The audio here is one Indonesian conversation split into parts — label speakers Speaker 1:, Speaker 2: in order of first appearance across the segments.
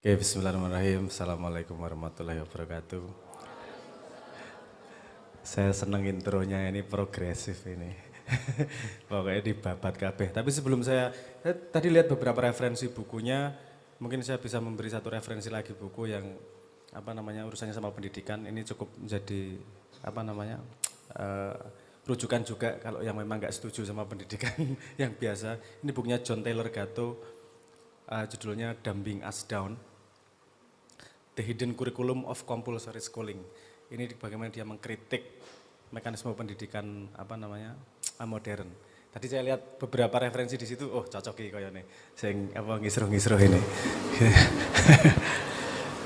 Speaker 1: Oke, bismillahirrahmanirrahim. Assalamualaikum warahmatullahi wabarakatuh. Saya seneng intronya ini progresif ini. Pokoknya dibabat kabeh. Tapi sebelum saya tadi lihat beberapa referensi bukunya, mungkin saya bisa memberi satu referensi lagi buku yang urusannya sama pendidikan. Ini cukup menjadi eh, rujukan juga kalau yang memang nggak setuju sama pendidikan yang biasa. Ini bukunya John Taylor Gatto, judulnya Dumbing Us Down. The Hidden Curriculum of Compulsory Schooling. Ini bagaimana dia mengkritik mekanisme pendidikan modern. Tadi saya lihat beberapa referensi di situ, oh cocok iki kayaknya. Sing ngisruh-ngisruh ini.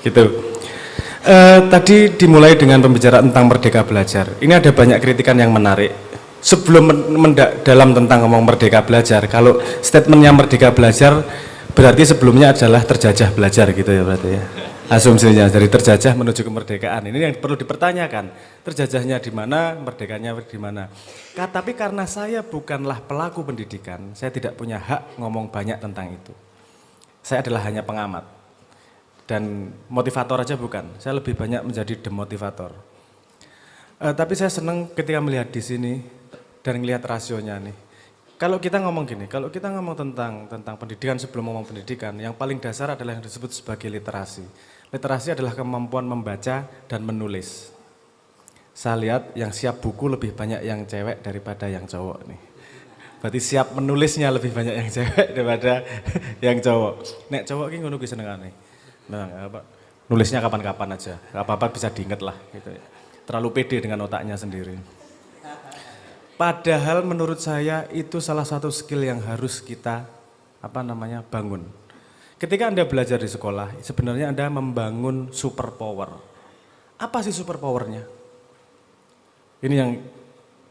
Speaker 1: Gitu. Tadi dimulai dengan pembicaraan tentang merdeka belajar. Ini ada banyak kritikan yang menarik. Sebelum dalam tentang ngomong merdeka belajar, kalau statementnya merdeka belajar berarti sebelumnya adalah terjajah belajar gitu ya berarti ya. Asumsinya dari terjajah menuju kemerdekaan. Ini yang perlu dipertanyakan. Terjajahnya di mana, merdekanya di mana. Tapi karena saya bukanlah pelaku pendidikan, saya tidak punya hak ngomong banyak tentang itu. Saya adalah hanya pengamat. Dan motivator aja bukan. Saya lebih banyak menjadi demotivator. Tapi saya senang ketika melihat di sini dan melihat rasionya nih. Kalau kita ngomong gini, kalau kita ngomong tentang pendidikan sebelum ngomong pendidikan, yang paling dasar adalah yang disebut sebagai literasi. Literasi adalah kemampuan membaca dan menulis. Saya lihat yang siap buku lebih banyak yang cewek daripada yang cowok nih. Berarti siap menulisnya lebih banyak yang cewek daripada yang cowok. Nek cowok ki ngono ki senengane. Nulisnya kapan-kapan aja, apa-apa bisa diinget lah gitu ya. Terlalu pede dengan otaknya sendiri. Padahal menurut saya itu salah satu skill yang harus kita bangun. Ketika Anda belajar di sekolah, sebenarnya Anda membangun superpower. Apa sih superpowernya? Ini yang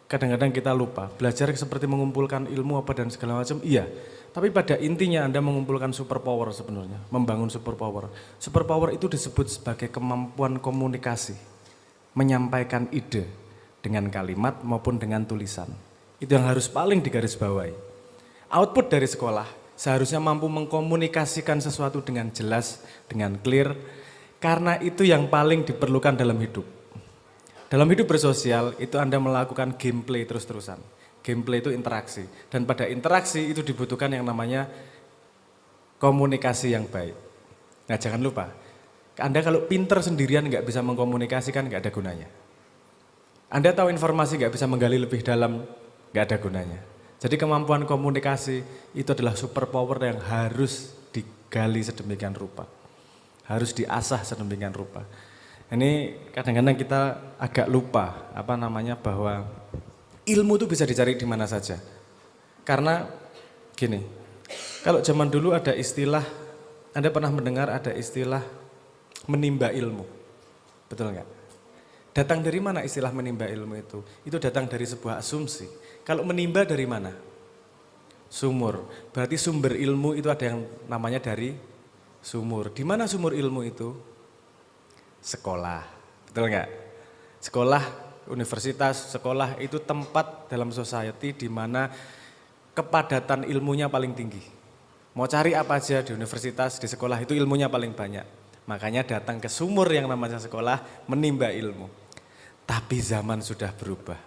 Speaker 1: kadang-kadang kita lupa. Belajar seperti mengumpulkan ilmu apa dan segala macam, iya. Tapi pada intinya Anda mengumpulkan superpower sebenarnya, membangun superpower. Superpower itu disebut sebagai kemampuan komunikasi, menyampaikan ide dengan kalimat maupun dengan tulisan. Itu yang harus paling digarisbawahi. Output dari sekolah seharusnya mampu mengkomunikasikan sesuatu dengan jelas, dengan clear, karena itu yang paling diperlukan dalam hidup. Dalam hidup bersosial itu Anda melakukan gameplay terus-terusan. Gameplay itu interaksi, dan pada interaksi itu dibutuhkan yang namanya komunikasi yang baik. Nah jangan lupa, Anda kalau pinter sendirian nggak bisa mengkomunikasikan nggak ada gunanya. Anda tahu informasi nggak bisa menggali lebih dalam, nggak ada gunanya. Jadi kemampuan komunikasi itu adalah superpower yang harus digali sedemikian rupa. Harus diasah sedemikian rupa. Ini kadang-kadang kita agak lupa bahwa ilmu itu bisa dicari di mana saja. Karena gini, kalau zaman dulu ada istilah, Anda pernah mendengar ada istilah menimba ilmu. Betul nggak? Datang dari mana istilah menimba ilmu itu? Itu datang dari sebuah asumsi. Kalau menimba dari mana? Sumur. Berarti sumber ilmu itu ada yang namanya dari sumur. Di mana sumur ilmu itu? Sekolah. Betul nggak? Sekolah, universitas, sekolah itu tempat dalam society di mana kepadatan ilmunya paling tinggi. Mau cari apa aja di universitas, di sekolah itu ilmunya paling banyak. Makanya datang ke sumur yang namanya sekolah menimba ilmu. Tapi zaman sudah berubah.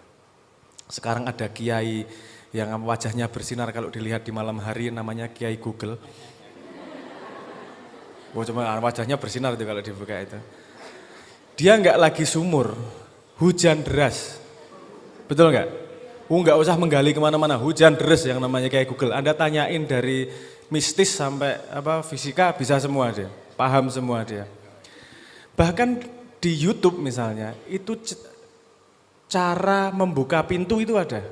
Speaker 1: Sekarang ada kiai yang wajahnya bersinar kalau dilihat di malam hari namanya Kiai Google. Oh, cuma wajahnya bersinar itu kalau dibuka itu. Dia nggak lagi sumur, hujan deras. Betul nggak? Nggak usah menggali kemana-mana, hujan deras yang namanya Kiai Google. Anda tanyain dari mistis sampai fisika bisa semua dia, paham semua dia. Bahkan di YouTube misalnya itu cara membuka pintu itu ada.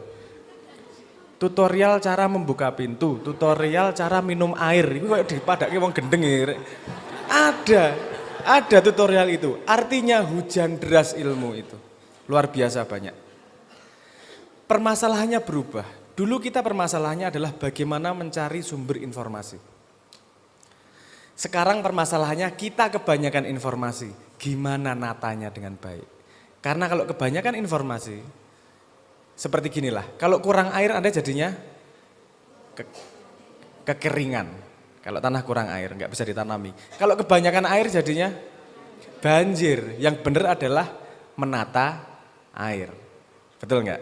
Speaker 1: Tutorial cara membuka pintu, tutorial cara minum air. Itu kayak dipadake wong gendeng ya. Ada tutorial itu. Artinya hujan deras ilmu itu. Luar biasa banyak. Permasalahannya berubah. Dulu kita permasalahannya adalah bagaimana mencari sumber informasi. Sekarang permasalahannya kita kebanyakan informasi. Gimana natanya dengan baik. Karena kalau kebanyakan informasi, seperti ginilah, kalau kurang air Anda jadinya kekeringan. Kalau tanah kurang air, nggak bisa ditanami. Kalau kebanyakan air jadinya banjir. Yang benar adalah menata air. Betul nggak?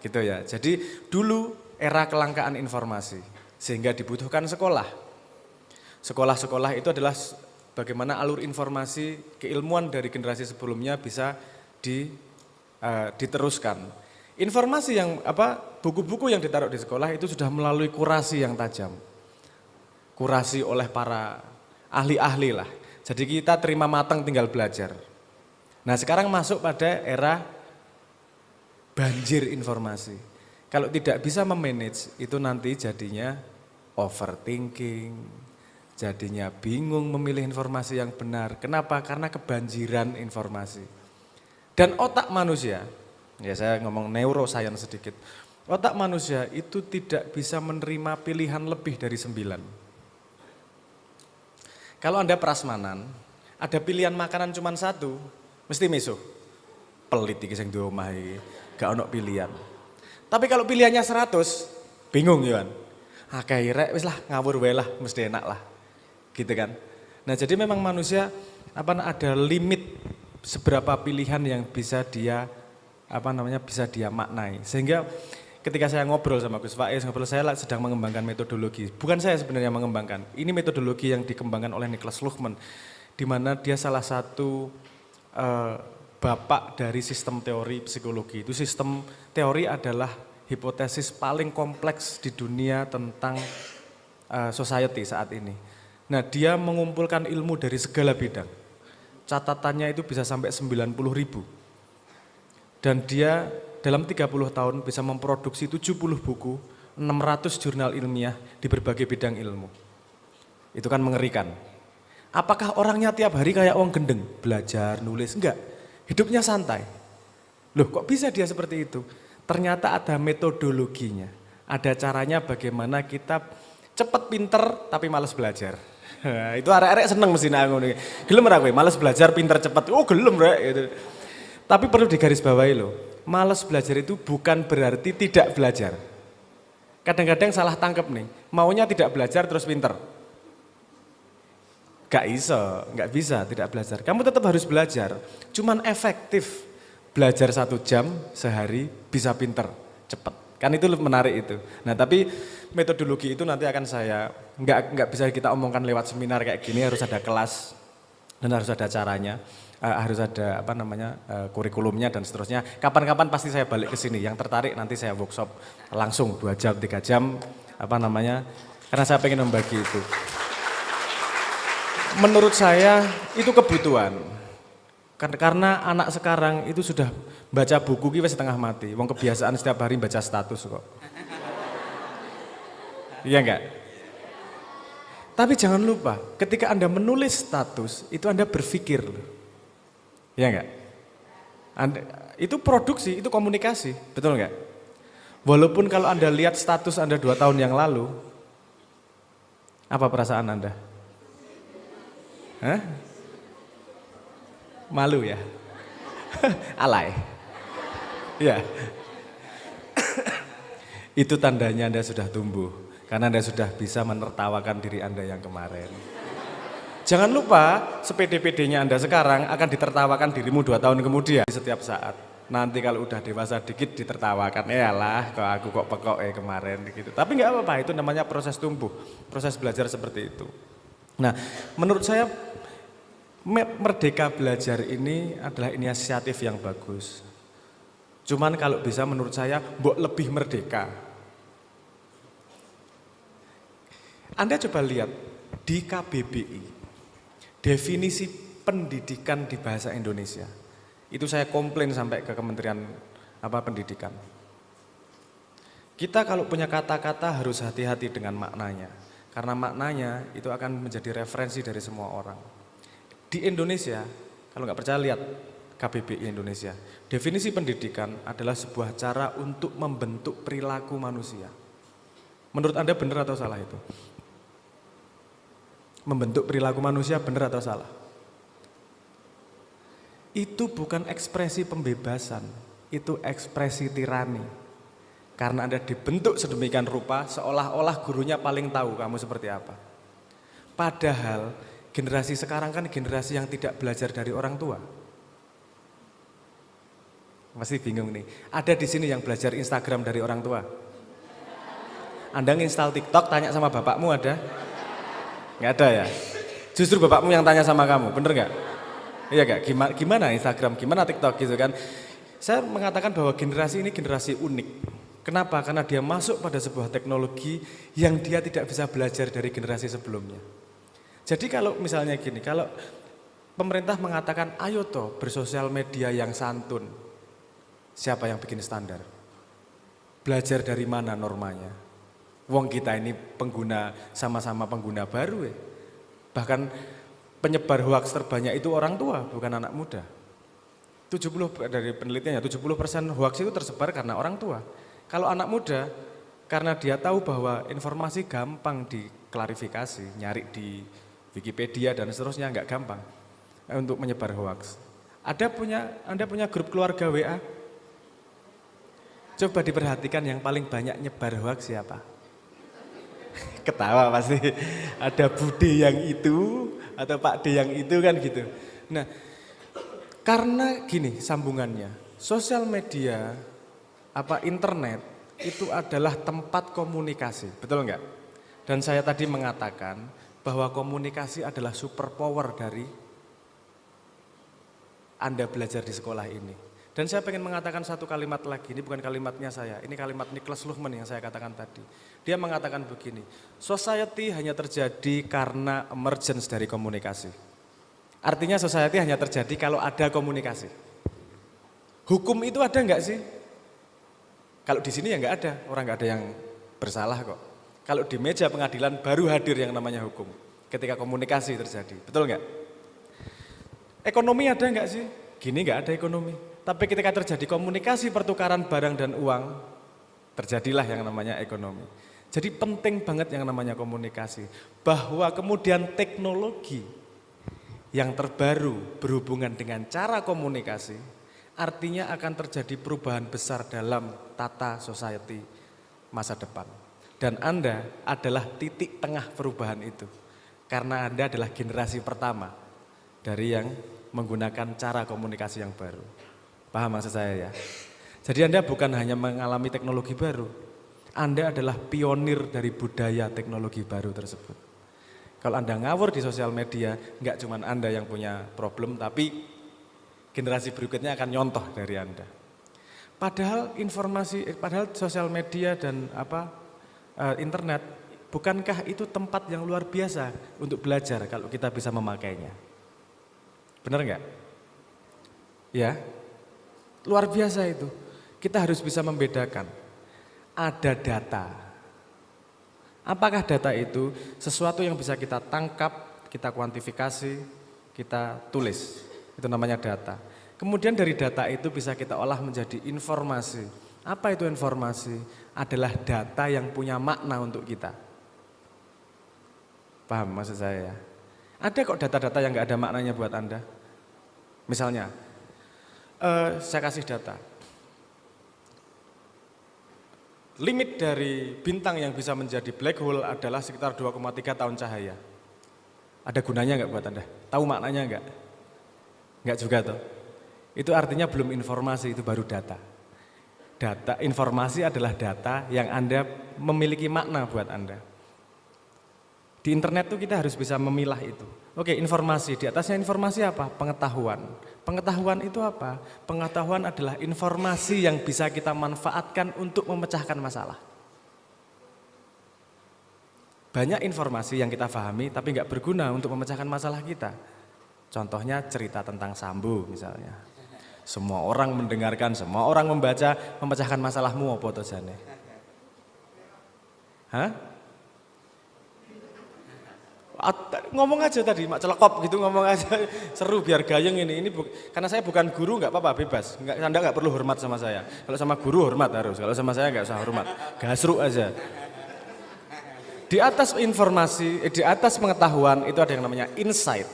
Speaker 1: Gitu ya. Jadi dulu era kelangkaan informasi, sehingga dibutuhkan sekolah. Sekolah-sekolah itu adalah bagaimana alur informasi keilmuan dari generasi sebelumnya bisa diteruskan. Informasi yang buku-buku yang ditaruh di sekolah itu sudah melalui kurasi yang tajam. Kurasi oleh para ahli-ahli lah. Jadi kita terima matang tinggal belajar. Nah sekarang masuk pada era banjir informasi. Kalau tidak bisa memanage itu nanti jadinya overthinking, jadinya bingung memilih informasi yang benar. Kenapa? Karena kebanjiran informasi. Dan otak manusia, ya saya ngomong neuroscience sedikit. Otak manusia itu tidak bisa menerima pilihan lebih dari 9. Kalau Anda prasmanan, ada pilihan makanan cuma 1, mesti misuh. Pelit iki sing duwe omah iki, gak ono pilihan. Tapi kalau pilihannya 100, bingung ya kan. Akeh rek wis lah ngawur wae lah, mesti enak lah. Gitu kan. Nah, jadi memang manusia ada limit seberapa pilihan yang bisa dia bisa dia maknai. Sehingga ketika saya ngobrol sama Gus Faiz, saya sedang mengembangkan metodologi. Bukan saya sebenarnya mengembangkan. Ini metodologi yang dikembangkan oleh Niklas Luhmann, di mana dia salah satu bapak dari sistem teori psikologi. Itu sistem teori adalah hipotesis paling kompleks di dunia tentang society saat ini. Nah, dia mengumpulkan ilmu dari segala bidang. Catatannya itu bisa sampai 90.000. Dan dia dalam 30 tahun bisa memproduksi 70 buku, 600 jurnal ilmiah di berbagai bidang ilmu. Itu kan mengerikan. Apakah orangnya tiap hari kayak orang gendeng? Belajar, nulis? Enggak. Hidupnya santai. Loh kok bisa dia seperti itu? Ternyata ada metodologinya. Ada caranya bagaimana kita cepat pinter tapi malas belajar. Itu arek-arek seneng mesti nak ngono. Gelem ora kowe malas belajar pinter cepat. Oh gelem rek gitu. Tapi perlu digarisbawahi loh. Malas belajar itu bukan berarti tidak belajar. Kadang-kadang salah tangkep nih, maunya tidak belajar terus pinter. Gak bisa tidak belajar. Kamu tetap harus belajar, cuman efektif. Belajar 1 jam sehari bisa pinter, cepat. Kan itu menarik itu. Nah tapi metodologi itu nanti akan saya, nggak bisa kita omongkan lewat seminar kayak gini, harus ada kelas dan harus ada caranya. Harus ada kurikulumnya dan seterusnya. Kapan-kapan pasti saya balik ke sini. Yang tertarik nanti saya workshop langsung 2 jam, 3 jam karena saya pengen membagi itu. Menurut saya itu kebutuhan. Karena anak sekarang itu sudah baca buku wis setengah mati. Wong kebiasaan setiap hari baca status kok. Iya enggak? Tapi jangan lupa, ketika Anda menulis status, itu Anda berpikir loh. Ya enggak? Itu produksi, itu komunikasi, betul enggak? Walaupun kalau Anda lihat status Anda 2 tahun yang lalu, apa perasaan Anda? Hah? Malu ya? Alay? Ya. Itu tandanya Anda sudah tumbuh, karena Anda sudah bisa menertawakan diri Anda yang kemarin. Jangan lupa, sepede-pedenya Anda sekarang akan ditertawakan dirimu 2 tahun kemudian setiap saat. Nanti kalau udah dewasa dikit ditertawakan, lah kok aku kok pekok kemarin gitu. Tapi nggak apa-apa, itu namanya proses tumbuh, proses belajar seperti itu. Nah, menurut saya Merdeka Belajar ini adalah inisiatif yang bagus. Cuman kalau bisa menurut saya lebih merdeka. Anda coba lihat di KBBI, definisi pendidikan di bahasa Indonesia. Itu saya komplain sampai ke Kementerian Pendidikan. Kita kalau punya kata-kata harus hati-hati dengan maknanya. Karena maknanya itu akan menjadi referensi dari semua orang. Di Indonesia, kalau nggak percaya lihat KBBI Indonesia. Definisi pendidikan adalah sebuah cara untuk membentuk perilaku manusia. Menurut Anda benar atau salah itu? Membentuk perilaku manusia benar atau salah? Itu bukan ekspresi pembebasan, itu ekspresi tirani. Karena Anda dibentuk sedemikian rupa, seolah-olah gurunya paling tahu kamu seperti apa. Padahal generasi sekarang kan generasi yang tidak belajar dari orang tua. Masih bingung nih. Ada di sini yang belajar Instagram dari orang tua? Anda nginstal TikTok, tanya sama bapakmu ada? Nggak ada ya? Justru bapakmu yang tanya sama kamu, bener nggak? Iya nggak? Gimana Instagram, gimana TikTok gitu kan? Saya mengatakan bahwa generasi ini generasi unik. Kenapa? Karena dia masuk pada sebuah teknologi yang dia tidak bisa belajar dari generasi sebelumnya. Jadi kalau misalnya gini, kalau pemerintah mengatakan ayo toh bersosial media yang santun, siapa yang bikin standar? Belajar dari mana normanya? Wong kita ini pengguna, sama-sama pengguna baru ya. Bahkan penyebar hoaks terbanyak itu orang tua, bukan anak muda. 70 dari penelitiannya, 70% hoaks itu tersebar karena orang tua. Kalau anak muda, karena dia tahu bahwa informasi gampang diklarifikasi, nyari di Wikipedia dan seterusnya nggak gampang untuk menyebar hoaks. Anda punya grup keluarga WA? Coba diperhatikan yang paling banyak nyebar hoaks siapa? Ketawa pasti, ada Bude yang itu atau Pak D yang itu kan gitu. Nah, karena gini sambungannya, sosial media, internet itu adalah tempat komunikasi, betul enggak? Dan saya tadi mengatakan bahwa komunikasi adalah superpower dari Anda belajar di sekolah ini. Dan saya pengen mengatakan satu kalimat lagi, ini bukan kalimatnya saya, ini kalimat Niklas Luhmann yang saya katakan tadi. Dia mengatakan begini, society hanya terjadi karena emergence dari komunikasi. Artinya society hanya terjadi kalau ada komunikasi. Hukum itu ada enggak sih? Kalau di sini ya enggak ada, orang enggak ada yang bersalah kok. Kalau di meja pengadilan baru hadir yang namanya hukum, ketika komunikasi terjadi, betul enggak? Ekonomi ada enggak sih? Gini enggak ada ekonomi. Tapi ketika terjadi komunikasi pertukaran barang dan uang, terjadilah yang namanya ekonomi. Jadi penting banget yang namanya komunikasi. Bahwa kemudian teknologi yang terbaru berhubungan dengan cara komunikasi, artinya akan terjadi perubahan besar dalam tata society masa depan. Dan Anda adalah titik tengah perubahan itu. Karena Anda adalah generasi pertama dari yang menggunakan cara komunikasi yang baru. Paham maksud saya ya? Jadi Anda bukan hanya mengalami teknologi baru, Anda adalah pionir dari budaya teknologi baru tersebut. Kalau Anda ngawur di sosial media, enggak cuma Anda yang punya problem, tapi generasi berikutnya akan nyontoh dari Anda. Padahal padahal sosial media dan internet, bukankah itu tempat yang luar biasa untuk belajar kalau kita bisa memakainya? Benar enggak? Ya. Luar biasa itu, kita harus bisa membedakan, ada data. Apakah data itu sesuatu yang bisa kita tangkap, kita kuantifikasi, kita tulis, itu namanya data. Kemudian dari data itu bisa kita olah menjadi informasi. Apa itu informasi? Adalah data yang punya makna untuk kita. Paham maksud saya ya? Ada kok data-data yang gak ada maknanya buat Anda. Misalnya, saya kasih data. Limit dari bintang yang bisa menjadi black hole adalah sekitar 2,3 tahun cahaya. Ada gunanya enggak buat Anda? Tahu maknanya enggak? Enggak juga toh. Itu artinya belum informasi, itu baru data. Informasi adalah data yang Anda memiliki makna buat Anda. Di internet tuh kita harus bisa memilah itu. Oke, informasi, di atasnya informasi apa? Pengetahuan. Pengetahuan itu apa? Pengetahuan adalah informasi yang bisa kita manfaatkan untuk memecahkan masalah. Banyak informasi yang kita pahami tapi nggak berguna untuk memecahkan masalah kita. Contohnya cerita tentang Sambo misalnya. Semua orang mendengarkan, semua orang membaca, memecahkan masalahmu apa to jane? Hah? Ngomong aja tadi, mak celekop gitu ngomong aja, seru biar gayeng ini karena saya bukan guru nggak apa-apa bebas, Anda nggak perlu hormat sama saya. Kalau sama guru hormat harus, kalau sama saya nggak usah hormat, gasruk aja. Di atas informasi, di atas pengetahuan itu ada yang namanya insight.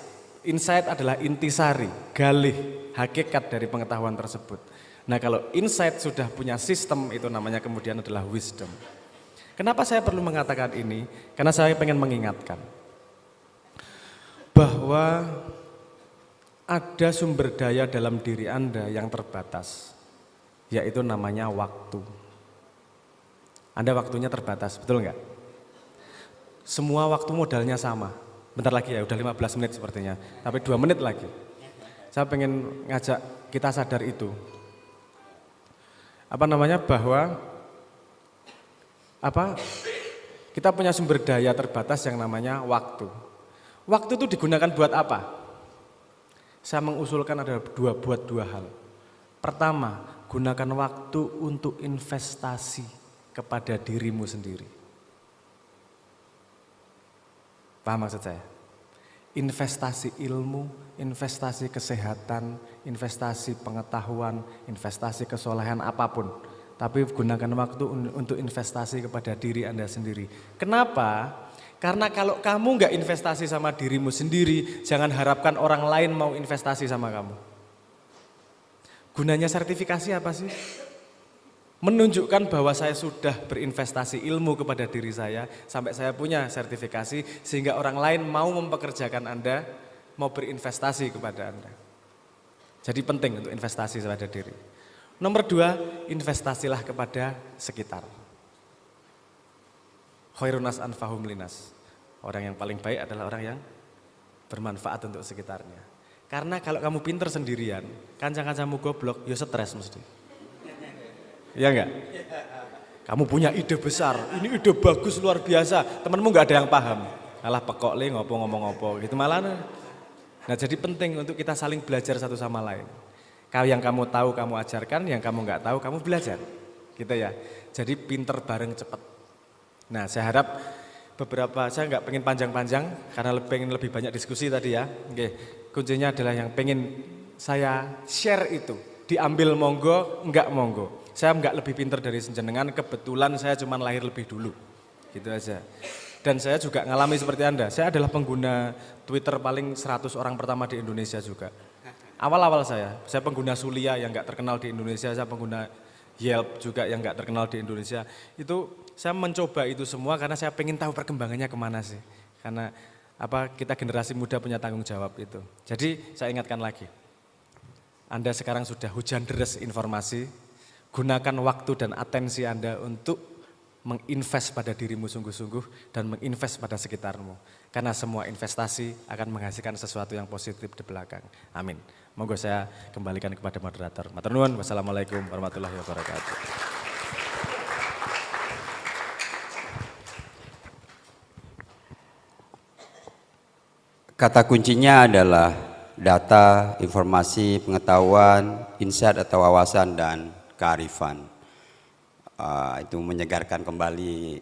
Speaker 1: Insight adalah intisari, galih, hakikat dari pengetahuan tersebut. Nah kalau insight sudah punya sistem itu namanya kemudian adalah wisdom. Kenapa saya perlu mengatakan ini? Karena saya pengen mengingatkan. bahwa ada sumber daya dalam diri Anda yang terbatas, yaitu namanya waktu. Anda waktunya terbatas, betul nggak? Semua waktu modalnya sama. Bentar lagi ya, udah 15 menit sepertinya, tapi 2 menit lagi. Saya pengen ngajak kita sadar itu. Bahwa kita punya sumber daya terbatas yang namanya waktu. Waktu itu digunakan buat apa? Saya mengusulkan ada buat dua hal. Pertama, gunakan waktu untuk investasi kepada dirimu sendiri. Paham maksud saya? Investasi ilmu, investasi kesehatan, investasi pengetahuan, investasi kesolehan apapun. Tapi gunakan waktu untuk investasi kepada diri Anda sendiri. Kenapa? Karena kalau kamu nggak investasi sama dirimu sendiri, jangan harapkan orang lain mau investasi sama kamu. Gunanya sertifikasi apa sih? Menunjukkan bahwa saya sudah berinvestasi ilmu kepada diri saya, sampai saya punya sertifikasi, sehingga orang lain mau mempekerjakan Anda, mau berinvestasi kepada Anda. Jadi penting untuk investasi kepada diri. Nomor 2, investasilah kepada sekitar. Khairunas anfahum linas. Orang yang paling baik adalah orang yang bermanfaat untuk sekitarnya. Karena kalau kamu pinter sendirian, kanca-kancamu goblok, ya stres mesti. Iya enggak? Kamu punya ide besar, ini ide bagus luar biasa, temanmu enggak ada yang paham. Alah pekok le ngopo ngomong-ngopo gitu malah. Nah jadi penting untuk kita saling belajar satu sama lain. Kalau yang kamu tahu kamu ajarkan, yang kamu enggak tahu kamu belajar. Gitu ya. Jadi pinter bareng cepat. Nah saya harap saya enggak pengen panjang-panjang karena pengen lebih banyak diskusi tadi ya. Oke, kuncinya adalah yang pengen saya share itu. Diambil monggo, enggak monggo. Saya enggak lebih pinter dari senjenengan, kebetulan saya cuma lahir lebih dulu. Gitu aja. Dan saya juga ngalami seperti Anda. Saya adalah pengguna Twitter paling 100 orang pertama di Indonesia juga. Awal-awal saya pengguna Sulia yang enggak terkenal di Indonesia, saya pengguna Yelp juga yang enggak terkenal di Indonesia. Itu saya mencoba itu semua karena saya pengen tahu perkembangannya kemana sih. Karena kita generasi muda punya tanggung jawab itu. Jadi saya ingatkan lagi. Anda sekarang sudah hujan deras informasi, gunakan waktu dan atensi Anda untuk menginvest pada dirimu sungguh-sungguh dan menginvest pada sekitarmu. Karena semua investasi akan menghasilkan sesuatu yang positif di belakang. Amin. Monggo saya kembalikan kepada moderator. Matur nuwun. Wassalamualaikum warahmatullahi wabarakatuh.
Speaker 2: Kata kuncinya adalah data, informasi, pengetahuan, insight atau wawasan dan kearifan. Itu menyegarkan kembali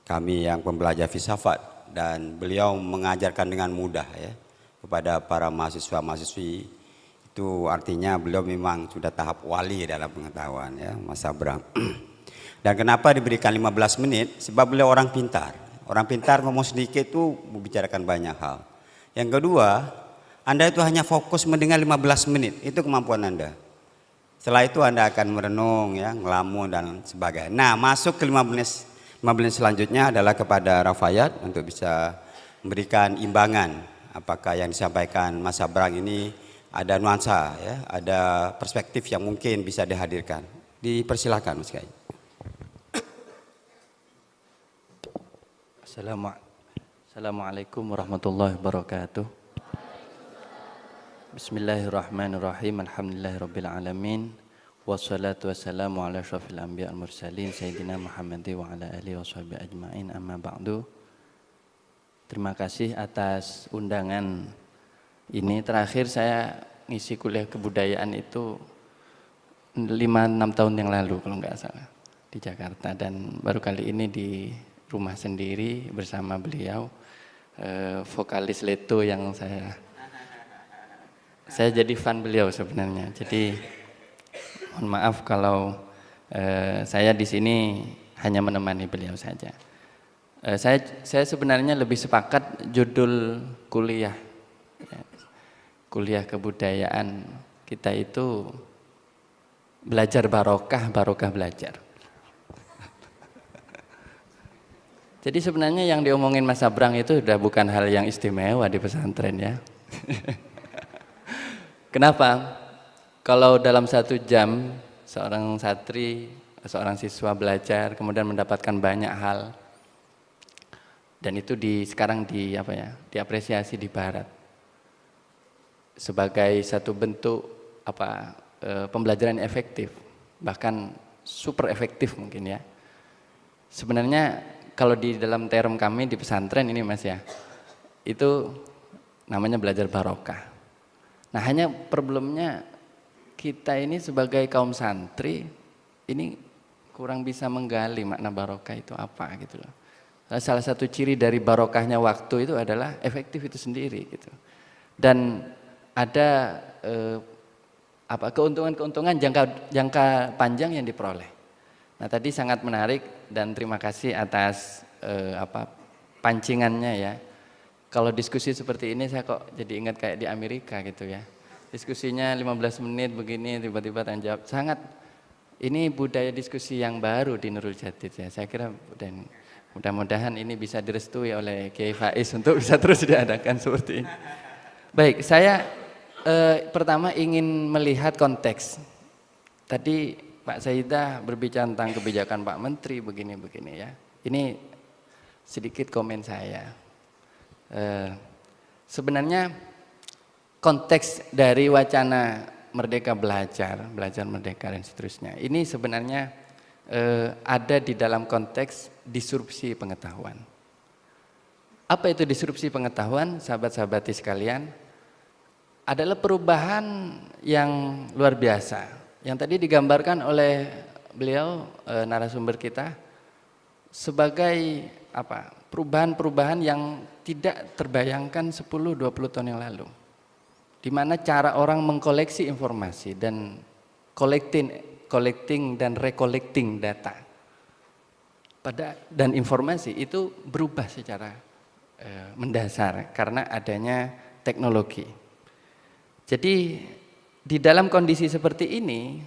Speaker 2: kami yang pembelajar filsafat dan beliau mengajarkan dengan mudah ya kepada para mahasiswa-mahasiswi. Itu artinya beliau memang sudah tahap wali dalam pengetahuan ya, Mas Abraham. Dan kenapa diberikan 15 menit? Sebab beliau orang pintar. Orang pintar ngomong sedikit itu membicarakan banyak hal. Yang kedua, Anda itu hanya fokus mendengar 15 menit, itu kemampuan Anda. Setelah itu Anda akan merenung, ya, ngelamun dan sebagainya. Nah, masuk ke 15 menit selanjutnya adalah kepada Rafayat untuk bisa memberikan imbangan. Apakah yang disampaikan Mas Abrang ini ada nuansa, ya, ada perspektif yang mungkin bisa dihadirkan. Dipersilakan Mas Kai.
Speaker 3: Assalamualaikum warahmatullahi wabarakatuh. Bismillahirrahmanirrahim. Alhamdulillahirabbil alamin. Wassalatu wassalamu ala asyrafil anbiya wal mursalin sayyidina Muhammadin wa ala alihi washabihi ajmain. Amma ba'du. Terima kasih atas undangan ini. Terakhir saya ngisi kuliah kebudayaan itu 5-6 tahun yang lalu kalau nggak salah di Jakarta, dan baru kali ini di rumah sendiri bersama beliau, vokalis Leto yang saya jadi fan beliau sebenarnya. Jadi mohon maaf kalau saya di sini hanya menemani beliau saja. Saya sebenarnya lebih sepakat judul kuliah, ya, kuliah kebudayaan kita itu belajar barokah, barokah belajar. Jadi sebenarnya yang diomongin Mas Abrang itu udah bukan hal yang istimewa di pesantren ya. Kenapa? Kalau dalam 1 jam seorang santri, seorang siswa belajar kemudian mendapatkan banyak hal, dan itu sekarang diapresiasi di Barat sebagai satu bentuk pembelajaran efektif, bahkan super efektif mungkin ya. Sebenarnya kalau di dalam term kami di pesantren ini Mas ya, itu namanya belajar barokah. Nah hanya problemnya kita ini sebagai kaum santri ini kurang bisa menggali makna barokah itu apa gitu loh. Salah satu ciri dari barokahnya waktu itu adalah efektif itu sendiri gitu. Dan ada keuntungan-keuntungan jangka panjang yang diperoleh. Nah tadi sangat menarik dan terima kasih atas pancingannya ya. Kalau diskusi seperti ini saya kok jadi ingat kayak di Amerika gitu ya. Diskusinya 15 menit begini tiba-tiba tanya jawab. Sangat ini budaya diskusi yang baru di Nurul Jadid ya. Saya kira dan mudah-mudahan ini bisa direstui oleh Kiai Faiz untuk bisa terus diadakan seperti ini. Baik, saya pertama ingin melihat konteks. Tadi Pak Saidah berbicara tentang kebijakan Pak Menteri begini-begini ya. Ini sedikit komen saya. Sebenarnya konteks dari wacana Merdeka Belajar Merdeka dan seterusnya. Ini sebenarnya ada di dalam konteks disrupsi pengetahuan. Apa itu disrupsi pengetahuan, sahabat-sahabati sekalian? Adalah perubahan yang luar biasa. Yang tadi digambarkan oleh beliau narasumber kita sebagai perubahan-perubahan yang tidak terbayangkan 10-20 tahun yang lalu, di mana cara orang mengkoleksi informasi dan collecting dan recollecting data dan informasi itu berubah secara mendasar karena adanya teknologi. Jadi di dalam kondisi seperti ini,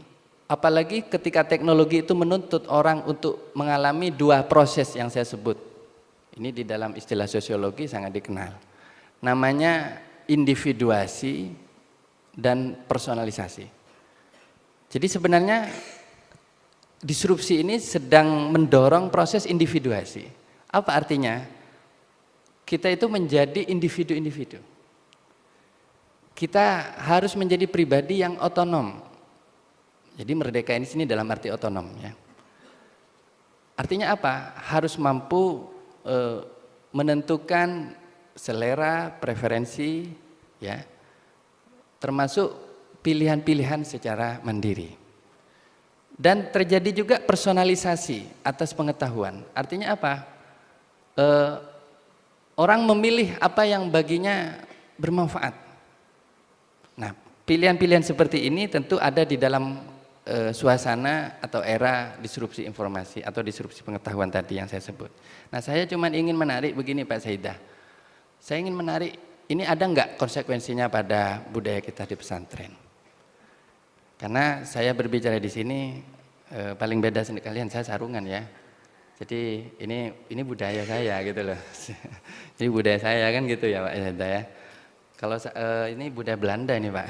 Speaker 3: apalagi ketika teknologi itu menuntut orang untuk mengalami 2 proses yang saya sebut. Ini di dalam istilah sosiologi sangat dikenal. Namanya individuasi dan personalisasi. Jadi sebenarnya disrupsi ini sedang mendorong proses individuasi. Apa artinya? Kita itu menjadi individu-individu. Kita harus menjadi pribadi yang otonom. Jadi merdeka ini sini dalam arti otonom ya. Artinya apa? Harus mampu menentukan selera, preferensi ya. Termasuk pilihan-pilihan secara mandiri. Dan terjadi juga personalisasi atas pengetahuan. Artinya apa? Orang memilih apa yang baginya bermanfaat. Nah, pilihan-pilihan seperti ini tentu ada di dalam suasana atau era disrupsi informasi atau disrupsi pengetahuan tadi yang saya sebut. Nah, saya cuma ingin menarik begini Pak Saidah. Saya ingin menarik, ini ada enggak konsekuensinya pada budaya kita di pesantren? Karena saya berbicara di sini paling beda sekalian, saya sarungan ya. Jadi ini budaya saya gitu loh. Jadi budaya saya kan gitu ya Pak Saidah ya. Kalau ini budaya Belanda ini Pak.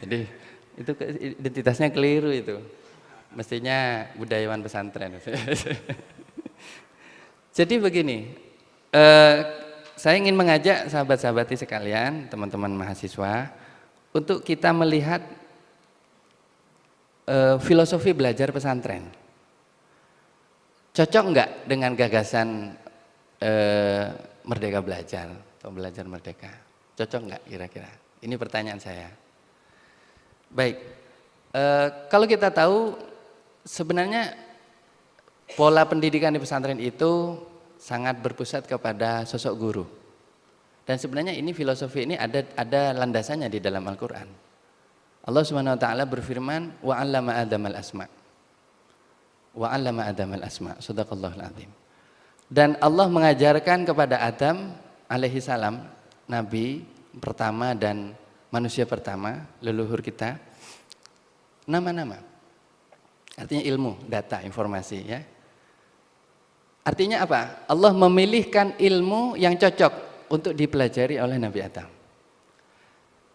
Speaker 3: Jadi itu identitasnya keliru itu. Mestinya budayawan pesantren. Jadi begini, saya ingin mengajak sahabat-sahabati sekalian, teman-teman mahasiswa, untuk kita melihat filosofi belajar pesantren. Cocok enggak dengan gagasan Merdeka Belajar atau belajar merdeka? Cocok enggak kira-kira? Ini pertanyaan saya. Baik, kalau kita tahu sebenarnya pola pendidikan di pesantren itu sangat berpusat kepada sosok guru. Dan sebenarnya ini filosofi ini ada landasannya di dalam Al-Qur'an. Allah Subhanahu wa taala berfirman, wa 'allama Adamal asma. Wa 'allama Adamal asma. Shadaqallahul azim. Dan Allah mengajarkan kepada Adam alaihi salam, nabi pertama dan manusia pertama, leluhur kita, nama-nama. Artinya ilmu, data, informasi ya. Artinya apa? Allah memilihkan ilmu yang cocok untuk dipelajari oleh Nabi Adam.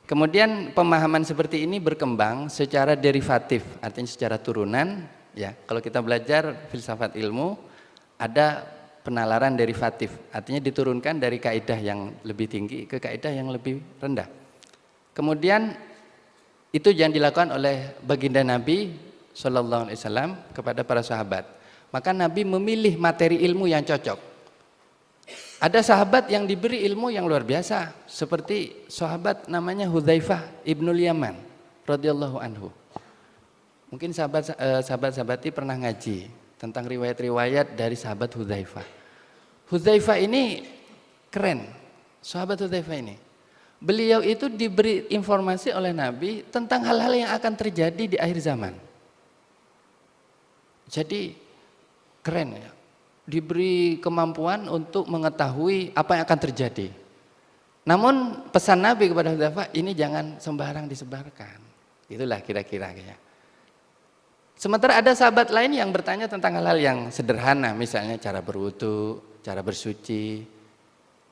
Speaker 3: Kemudian pemahaman seperti ini berkembang secara derivatif, artinya secara turunan. Ya, kalau kita belajar filsafat ilmu, ada penalaran derivatif, artinya diturunkan dari kaidah yang lebih tinggi ke kaidah yang lebih rendah. Kemudian itu yang dilakukan oleh baginda Nabi Shallallahu Alaihi Wasallam kepada para sahabat. Maka Nabi memilih materi ilmu yang cocok. Ada sahabat yang diberi ilmu yang luar biasa, seperti sahabat namanya Hudzaifah ibnul Yaman radhiyallahu anhu. Mungkin sahabat-sahabati pernah ngaji tentang riwayat-riwayat dari sahabat Hudzaifah. Hudzaifah ini keren, sahabat Hudzaifah ini. Beliau itu diberi informasi oleh Nabi tentang hal-hal yang akan terjadi di akhir zaman. Jadi keren ya. Diberi kemampuan untuk mengetahui apa yang akan terjadi. Namun pesan Nabi kepada Hudzaifah, ini jangan sembarang disebarkan. Itulah kira-kira ya. Sementara ada sahabat lain yang bertanya tentang hal-hal yang sederhana, misalnya cara berwudu, cara bersuci.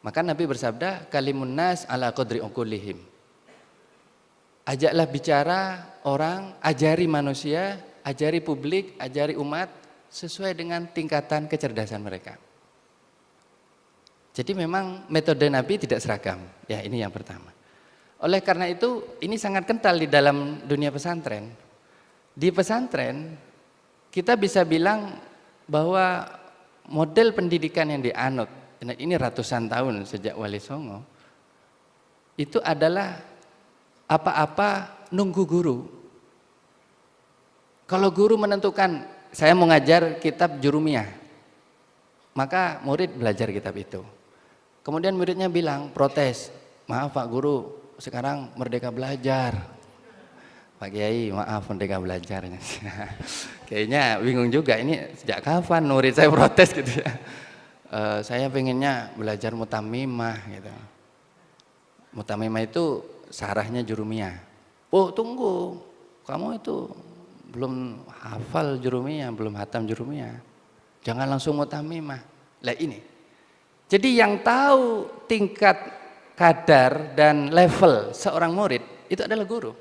Speaker 3: Maka Nabi bersabda, kalimun nas ala qadri uqulihim. Ajaklah bicara orang, ajari manusia, ajari publik, ajari umat sesuai dengan tingkatan kecerdasan mereka. Jadi memang metode Nabi tidak seragam. Ya, ini yang pertama. Oleh karena itu, ini sangat kental di dalam dunia pesantren. Di pesantren, kita bisa bilang bahwa model pendidikan yang dianut, ini ratusan tahun sejak Wali Songo, itu adalah apa-apa nunggu guru. Kalau guru menentukan, saya mau ngajar kitab Jurumiyah, maka murid belajar kitab itu. Kemudian muridnya bilang, protes, maaf Pak Guru, sekarang merdeka belajar. Pak Kiai, maaf merdeka belajarnya. Kayaknya bingung juga, ini sejak kapan murid saya protes gitu ya. Saya pengennya belajar mutamimah gitu. Mutamimah itu sarahnya Jurumiyah. Oh tunggu, kamu itu belum hafal Jurumiyah, belum hatam Jurumiyah. Jangan langsung mutamimah. Lah ini. Jadi yang tahu tingkat kadar dan level seorang murid itu adalah guru.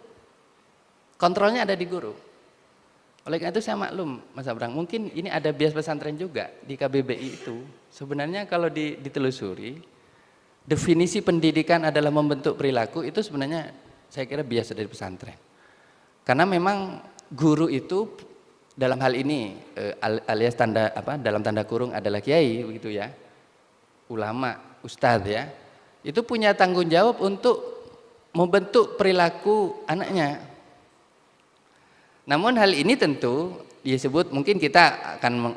Speaker 3: Kontrolnya ada di guru. Oleh karena itu saya maklum Mas Abrang, mungkin ini ada bias pesantren juga di KBBI itu. Sebenarnya kalau ditelusuri, definisi pendidikan adalah membentuk perilaku, itu sebenarnya saya kira bias dari pesantren. Karena memang guru itu dalam hal ini alias dalam tanda kurung adalah kiai begitu ya, ulama, ustadz ya, itu punya tanggung jawab untuk membentuk perilaku anaknya. Namun hal ini tentu disebut, mungkin kita akan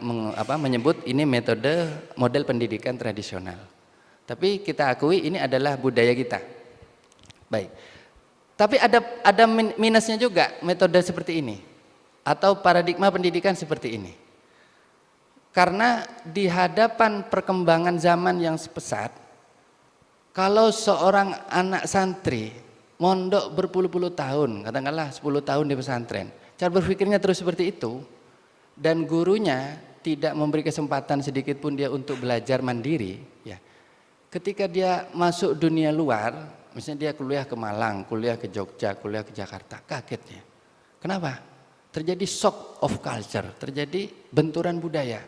Speaker 3: menyebut ini metode model pendidikan tradisional. Tapi kita akui ini adalah budaya kita. Baik. Tapi ada minusnya juga metode seperti ini atau paradigma pendidikan seperti ini. Karena di hadapan perkembangan zaman yang pesat, kalau seorang anak santri mondok berpuluh-puluh tahun, katakanlah 10 tahun di pesantren, cara berpikirnya terus seperti itu, dan gurunya tidak memberi kesempatan sedikit pun dia untuk belajar mandiri, ya. Ketika dia masuk dunia luar, misalnya dia kuliah ke Malang, kuliah ke Jogja, kuliah ke Jakarta, kagetnya. Kenapa? Terjadi shock of culture, terjadi benturan budaya.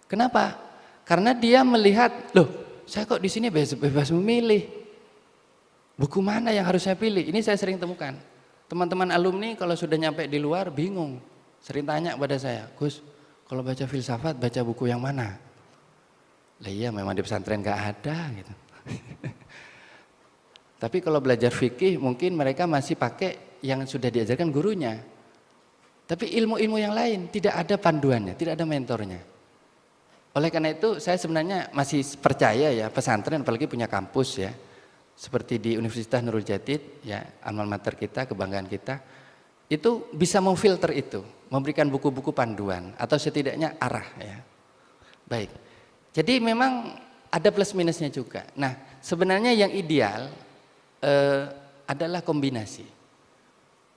Speaker 3: Kenapa? Karena dia melihat, loh, saya kok di sini bebas memilih. Buku mana yang harus saya pilih? Ini saya sering temukan. Teman-teman alumni kalau sudah nyampe di luar bingung. Sering tanya pada saya, Gus, kalau baca filsafat baca buku yang mana? Lah iya, memang di pesantren gak ada gitu. Tapi kalau belajar fikih mungkin mereka masih pakai yang sudah diajarkan gurunya. Tapi ilmu-ilmu yang lain tidak ada panduannya, tidak ada mentornya. Oleh karena itu saya sebenarnya masih percaya ya pesantren apalagi punya kampus ya. Seperti di Universitas Nurul Jadid ya, alma mater kita, kebanggaan kita. Itu bisa memfilter itu, memberikan buku-buku panduan atau setidaknya arah ya. Baik. Jadi memang ada plus minusnya juga. Nah, sebenarnya yang ideal adalah kombinasi.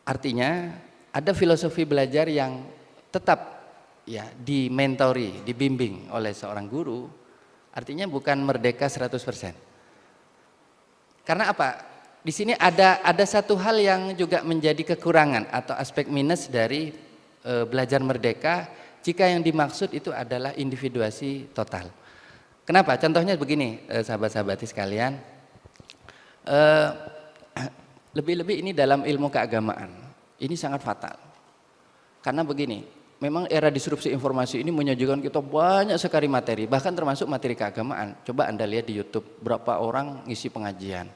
Speaker 3: Artinya ada filosofi belajar yang tetap ya dimentori, dibimbing oleh seorang guru, artinya bukan merdeka 100%. Karena apa? Di sini ada satu hal yang juga menjadi kekurangan atau aspek minus dari belajar merdeka jika yang dimaksud itu adalah individuasi total. Kenapa? Contohnya begini, sahabat-sahabati sekalian, lebih-lebih ini dalam ilmu keagamaan, ini sangat fatal. Karena begini, memang era disrupsi informasi ini menyajikan kita banyak sekali materi, bahkan termasuk materi keagamaan. Coba Anda lihat di YouTube, berapa orang ngisi pengajian,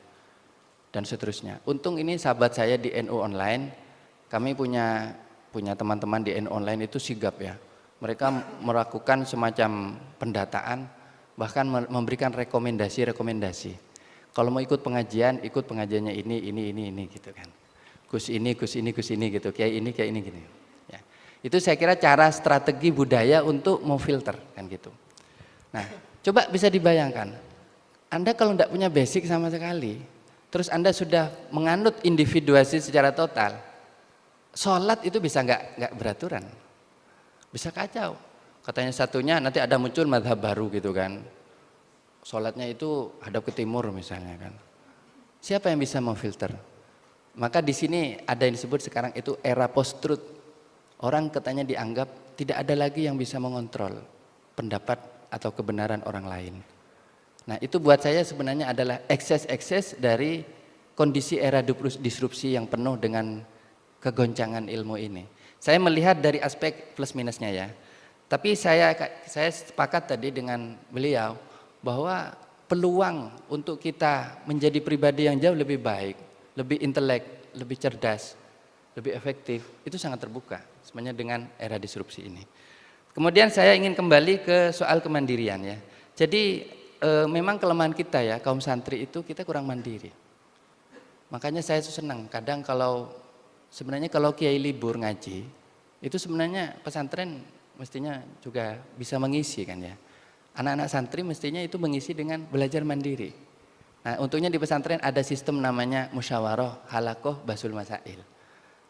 Speaker 3: dan seterusnya. Untung ini sahabat saya di NU Online, kami punya teman-teman di NU Online itu sigap ya. Mereka melakukan semacam pendataan, bahkan memberikan rekomendasi. Kalau mau ikut pengajiannya ini gitu kan. Gus ini gitu, kiai ini gini. Ya. Itu saya kira cara strategi budaya untuk memfilter kan gitu. Nah, coba bisa dibayangkan, Anda kalau tidak punya basic sama sekali, terus Anda sudah menganut individuasi secara total, sholat itu bisa nggak beraturan, bisa kacau. Katanya satunya nanti ada muncul mazhab baru gitu kan, sholatnya itu hadap ke timur misalnya kan. Siapa yang bisa memfilter? Maka di sini ada yang disebut sekarang itu era post-truth. Orang katanya dianggap tidak ada lagi yang bisa mengontrol pendapat atau kebenaran orang lain. Nah itu buat saya sebenarnya adalah ekses dari kondisi era disrupsi yang penuh dengan kegoncangan ilmu ini. Saya melihat dari aspek plus minusnya ya. Tapi saya sepakat tadi dengan beliau bahwa peluang untuk kita menjadi pribadi yang jauh lebih baik, lebih intelek, lebih cerdas, lebih efektif, itu sangat terbuka sebenarnya dengan era disrupsi ini. Kemudian saya ingin kembali ke soal kemandirian ya. Jadi memang kelemahan kita ya, kaum santri itu kita kurang mandiri. Makanya saya senang kadang sebenarnya kalau kiai libur ngaji, itu sebenarnya pesantren mestinya juga bisa mengisi kan ya. Anak-anak santri mestinya itu mengisi dengan belajar mandiri. Nah untungnya di pesantren ada sistem namanya musyawarah, halakoh, basul masail.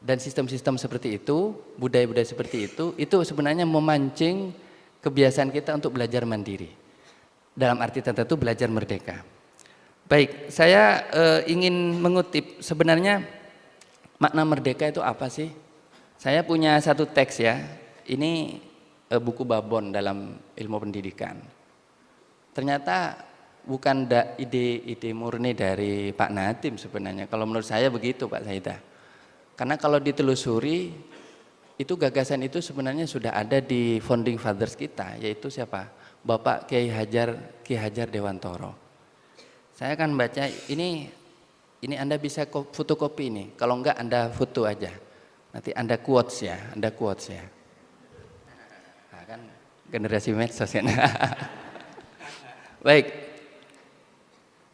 Speaker 3: Dan sistem-sistem seperti itu, budaya-budaya seperti itu sebenarnya memancing kebiasaan kita untuk belajar mandiri. Dalam arti tertentu belajar merdeka. Baik, saya ingin mengutip sebenarnya makna merdeka itu apa sih? Saya punya satu teks ya, ini buku Babon dalam ilmu pendidikan. Ternyata bukan ide murni dari Pak Nadiem sebenarnya. Kalau menurut saya begitu Pak Saidah. Karena kalau ditelusuri, itu gagasan itu sebenarnya sudah ada di founding fathers kita, yaitu siapa? Bapak Ki Hajar Dewantoro. Saya akan baca ini Anda bisa fotokopi ini. Kalau enggak Anda foto aja. Nanti Anda quotes ya. Nah, kan generasi medsos kan. Baik.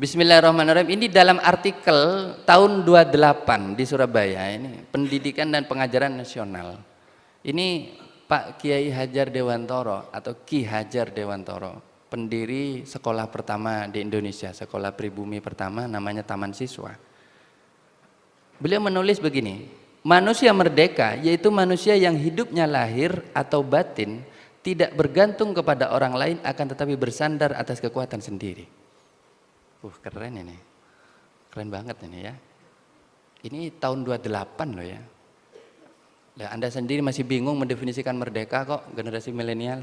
Speaker 3: Bismillahirrahmanirrahim. Ini dalam artikel tahun 28 di Surabaya ini, Pendidikan dan Pengajaran Nasional. Ini Pak Kiai Hajar Dewantoro atau Ki Hajar Dewantoro, pendiri sekolah pertama di Indonesia, sekolah pribumi pertama namanya Taman Siswa. Beliau menulis begini, manusia merdeka yaitu manusia yang hidupnya lahir atau batin tidak bergantung kepada orang lain akan tetapi bersandar atas kekuatan sendiri. Keren ini, keren banget ini ya. Ini tahun 28 loh ya. Nah, Anda sendiri masih bingung mendefinisikan merdeka kok, generasi milenial.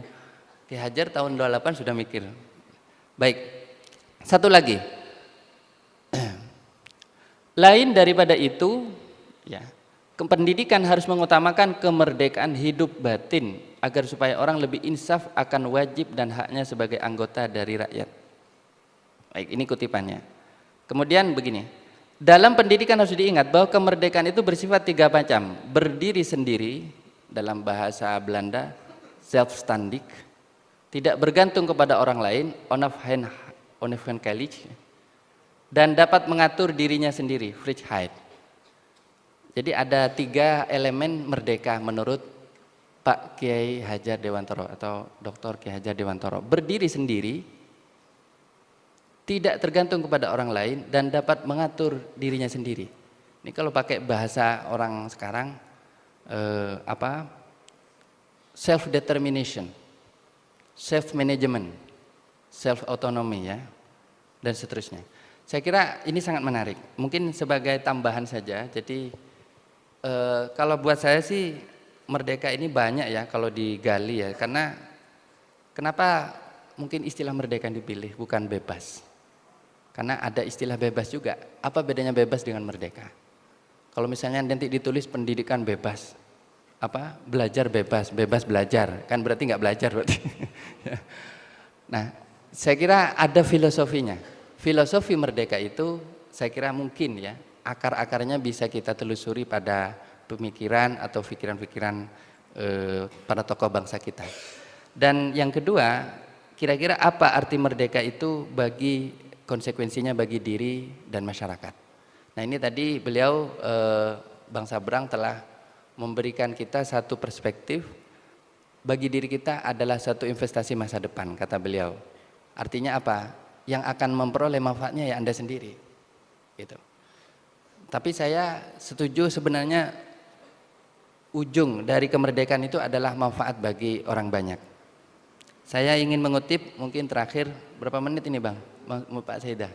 Speaker 3: Ki Hajar tahun 28 sudah mikir. Baik, satu lagi. Lain daripada itu, ya, pendidikan harus mengutamakan kemerdekaan hidup batin agar supaya orang lebih insaf akan wajib dan haknya sebagai anggota dari rakyat. Baik, ini kutipannya. Kemudian begini, dalam pendidikan harus diingat bahwa kemerdekaan itu bersifat 3 macam. Berdiri sendiri, dalam bahasa Belanda, zelfstandig, tidak bergantung kepada orang lain, onafhankelijk, dan dapat mengatur dirinya sendiri, vrijheid. Jadi ada 3 elemen merdeka menurut Pak Kiai Hajar Dewantoro atau Dr. Kiai Hajar Dewantoro. Berdiri sendiri, tidak tergantung kepada orang lain dan dapat mengatur dirinya sendiri. Ini kalau pakai bahasa orang sekarang self determination, self management, self autonomy ya, dan seterusnya. Saya kira ini sangat menarik. Mungkin sebagai tambahan saja. Jadi kalau buat saya sih merdeka ini banyak ya kalau digali ya. Karena kenapa mungkin istilah merdeka yang dipilih bukan bebas? Karena ada istilah bebas juga. Apa bedanya bebas dengan merdeka? Kalau misalnya nanti ditulis pendidikan bebas, apa belajar bebas, bebas belajar, kan berarti nggak belajar berarti. Nah, saya kira ada filosofinya. Filosofi merdeka itu saya kira mungkin ya akar-akarnya bisa kita telusuri pada pemikiran atau pikiran-pikiran para tokoh bangsa kita. Dan yang kedua, kira-kira apa arti merdeka itu bagi konsekuensinya bagi diri dan masyarakat. Nah ini tadi beliau Bang Sabrang telah memberikan kita satu perspektif, bagi diri kita adalah satu investasi masa depan kata beliau. Artinya apa? Yang akan memperoleh manfaatnya ya Anda sendiri gitu. Tapi saya setuju sebenarnya ujung dari kemerdekaan itu adalah manfaat bagi orang banyak. Saya ingin mengutip mungkin terakhir berapa menit ini Bang Pak Saidah?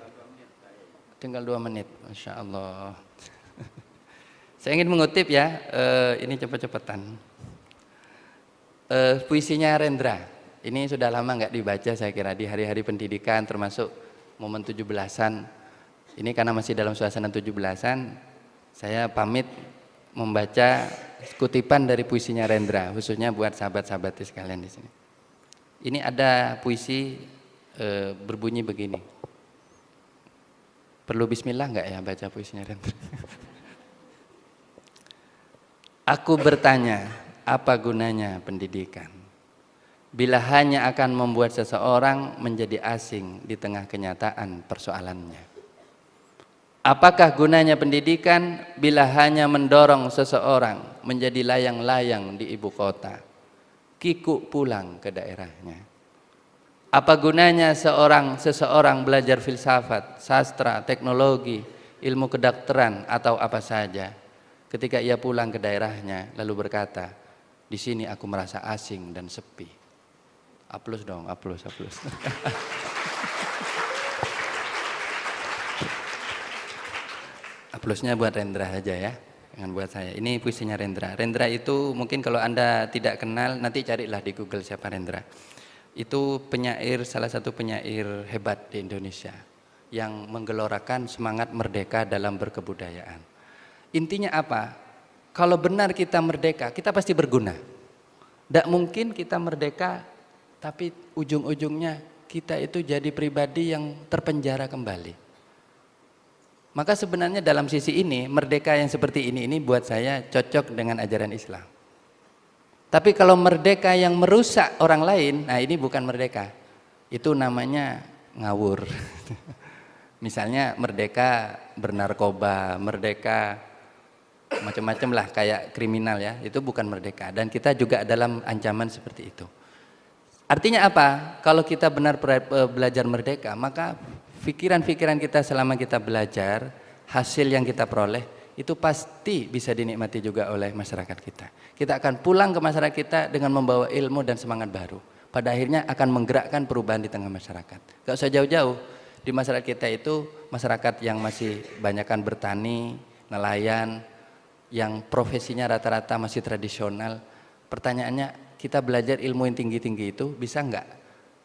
Speaker 3: Tinggal 2 menit, Masya Allah. Saya ingin mengutip ya, ini cepet-cepetan. Puisinya Rendra. Ini sudah lama nggak dibaca saya kira di hari-hari pendidikan termasuk momen 17-an. Ini karena masih dalam suasana 17-an, saya pamit membaca kutipan dari puisinya Rendra, khususnya buat sahabat-sahabat sekalian di sini. Ini ada puisi berbunyi begini. Perlu bismillah nggak ya baca puisinya Rendra? Aku bertanya, apa gunanya pendidikan? Bila hanya akan membuat seseorang menjadi asing di tengah kenyataan persoalannya. Apakah gunanya pendidikan bila hanya mendorong seseorang menjadi layang-layang di ibu kota, kikuk pulang ke daerahnya? Apa gunanya seseorang belajar filsafat, sastra, teknologi, ilmu kedokteran atau apa saja, ketika ia pulang ke daerahnya lalu berkata, di sini aku merasa asing dan sepi. Aplaus dong, aplaus. Aplausnya buat Rendra aja ya, jangan buat saya. Ini puisinya Rendra. Rendra itu mungkin kalau Anda tidak kenal, nanti carilah di Google siapa Rendra. Itu penyair, salah satu penyair hebat di Indonesia yang menggelorakan semangat merdeka dalam berkebudayaan. Intinya apa? Kalau benar kita merdeka, kita pasti berguna. Tidak mungkin kita merdeka tapi ujung-ujungnya kita itu jadi pribadi yang terpenjara kembali. Maka sebenarnya dalam sisi ini, merdeka yang seperti ini buat saya cocok dengan ajaran Islam. Tapi kalau merdeka yang merusak orang lain, nah ini bukan merdeka. Itu namanya ngawur. Misalnya merdeka bernarkoba, merdeka macam-macam lah kayak kriminal ya, itu bukan merdeka. Dan kita juga dalam ancaman seperti itu. Artinya apa? Kalau kita benar belajar merdeka, maka pikiran-pikiran kita selama kita belajar, hasil yang kita peroleh, itu pasti bisa dinikmati juga oleh masyarakat kita. Kita akan pulang ke masyarakat kita dengan membawa ilmu dan semangat baru. Pada akhirnya akan menggerakkan perubahan di tengah masyarakat. Gak usah jauh-jauh, di masyarakat kita itu masyarakat yang masih banyakkan bertani, nelayan, yang profesinya rata-rata masih tradisional. Pertanyaannya, kita belajar ilmu yang tinggi-tinggi itu bisa nggak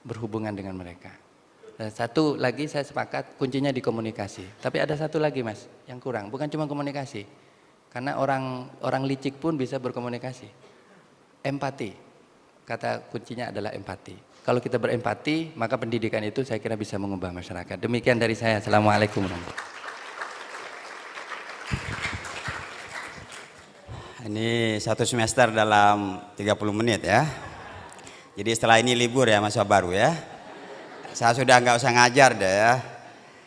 Speaker 3: berhubungan dengan mereka? Dan satu lagi saya sepakat, kuncinya di komunikasi. Tapi ada satu lagi Mas, yang kurang. Bukan cuma komunikasi. Karena orang licik pun bisa berkomunikasi. Empati. Kata kuncinya adalah empati. Kalau kita berempati, maka pendidikan itu saya kira bisa mengubah masyarakat. Demikian dari saya. Assalamualaikum warahmatullahi wabarakatuh.
Speaker 2: Ini 1 semester dalam 30 menit ya. Jadi setelah ini libur ya mahasiswa baru ya. Saya sudah nggak usah ngajar deh ya.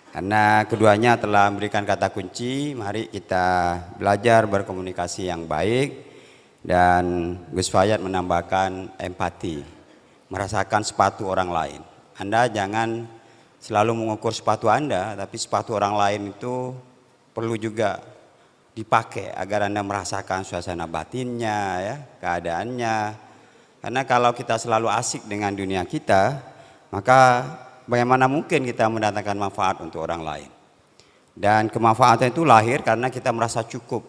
Speaker 2: Karena keduanya telah memberikan kata kunci. Mari kita belajar berkomunikasi yang baik. Dan Gus Fayat menambahkan empati. Merasakan sepatu orang lain. Anda jangan selalu mengukur sepatu Anda. Tapi sepatu orang lain itu perlu juga dipakai agar Anda merasakan suasana batinnya, ya, keadaannya, Karena kalau kita selalu asik dengan dunia kita, maka bagaimana mungkin kita mendatangkan manfaat untuk orang lain. Dan kemanfaatan itu lahir karena kita merasa cukup.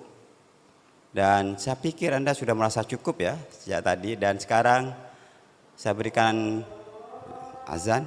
Speaker 2: Dan saya pikir Anda sudah merasa cukup ya sejak tadi, dan sekarang saya berikan azan.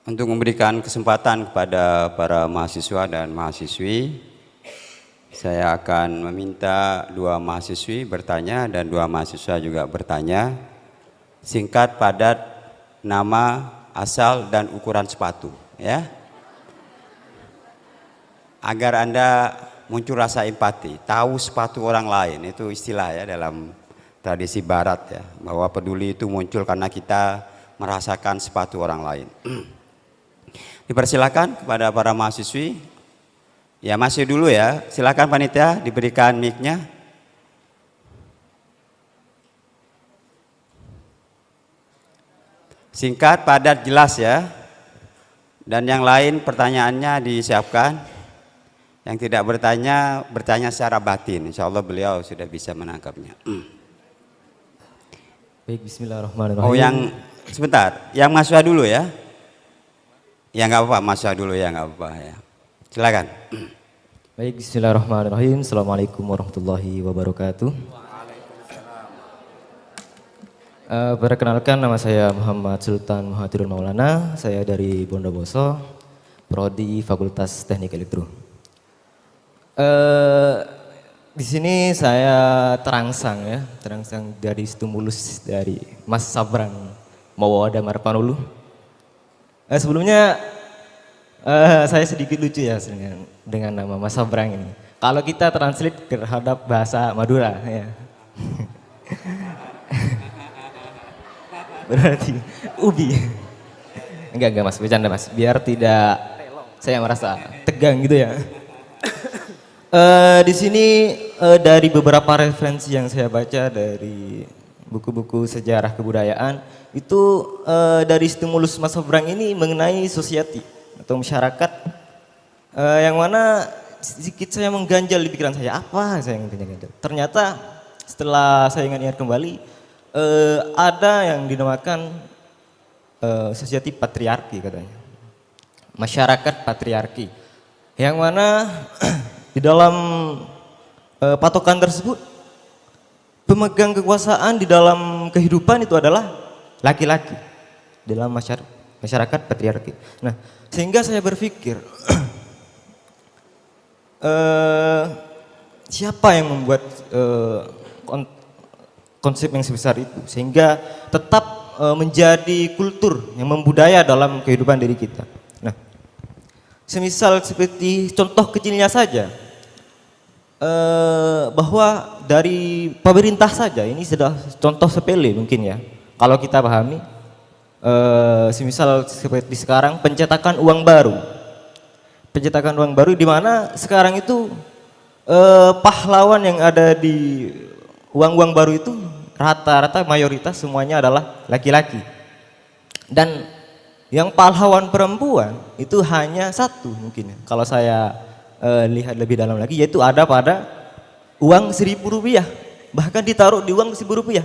Speaker 2: Untuk memberikan kesempatan kepada para mahasiswa dan mahasiswi, saya akan meminta 2 mahasiswi bertanya dan 2 mahasiswa juga bertanya. Singkat, padat, nama, asal, dan ukuran sepatu, ya. Agar Anda muncul rasa empati, tahu sepatu orang lain, itu istilah ya dalam tradisi barat ya, bahwa peduli itu muncul karena kita merasakan sepatu orang lain. Dipersilakan kepada para mahasiswi. Ya, masih dulu ya. Silakan panitia diberikan mic-nya. Singkat, padat, jelas ya. Dan yang lain pertanyaannya disiapkan. Yang tidak bertanya, bertanya secara batin. Insya Allah beliau sudah bisa menangkapnya.
Speaker 4: Baik, bismillahirrahmanirrahim.
Speaker 2: Oh, yang sebentar, yang mahasiswa dulu ya. Ya nggak apa-apa, mahasiswa dulu ya, nggak apa-apa ya. Silakan.
Speaker 4: Baik, bismillahirrahmanirrahim. Assalamualaikum warahmatullahi wabarakatuh. Perkenalkan, nama saya Muhammad Sultan Muhadirul Maulana. Saya dari Bondowoso, Prodi Fakultas Teknik Elektro. Di sini saya terangsang dari stimulus dari Mas Sabrang Mawada Marpanulu. Sebelumnya saya sedikit lucu ya dengan nama Mas Sabrang ini. Kalau kita translate terhadap bahasa Madura ya. Berarti ubi. Enggak Mas, bercanda Mas. Biar tidak saya merasa tegang gitu ya. Di sini dari beberapa referensi yang saya baca dari buku-buku sejarah kebudayaan itu dari stimulus Mas Sabrang ini mengenai society atau masyarakat yang mana sedikit saya mengganjal di pikiran saya, apa saya yang ganjal. Ternyata setelah saya ingat-ingat kembali ada yang dinamakan society patriarki katanya, masyarakat patriarki, yang mana di dalam patokan tersebut pemegang kekuasaan di dalam kehidupan itu adalah laki-laki dalam masyarakat patriarki. Nah, sehingga saya berpikir siapa yang membuat konsep yang sebesar itu sehingga tetap menjadi kultur yang membudaya dalam kehidupan diri kita. Nah, semisal seperti contoh kecilnya saja, bahwa dari pemerintah saja, ini sudah contoh sepele mungkin ya, kalau kita pahami, semisal seperti sekarang pencetakan uang baru, di mana sekarang itu pahlawan yang ada di uang-uang baru itu rata-rata mayoritas semuanya adalah laki-laki, dan yang pahlawan perempuan itu hanya satu mungkin ya, kalau saya lihat lebih dalam lagi, yaitu ada pada uang Rp1.000, bahkan ditaruh di uang Rp1.000.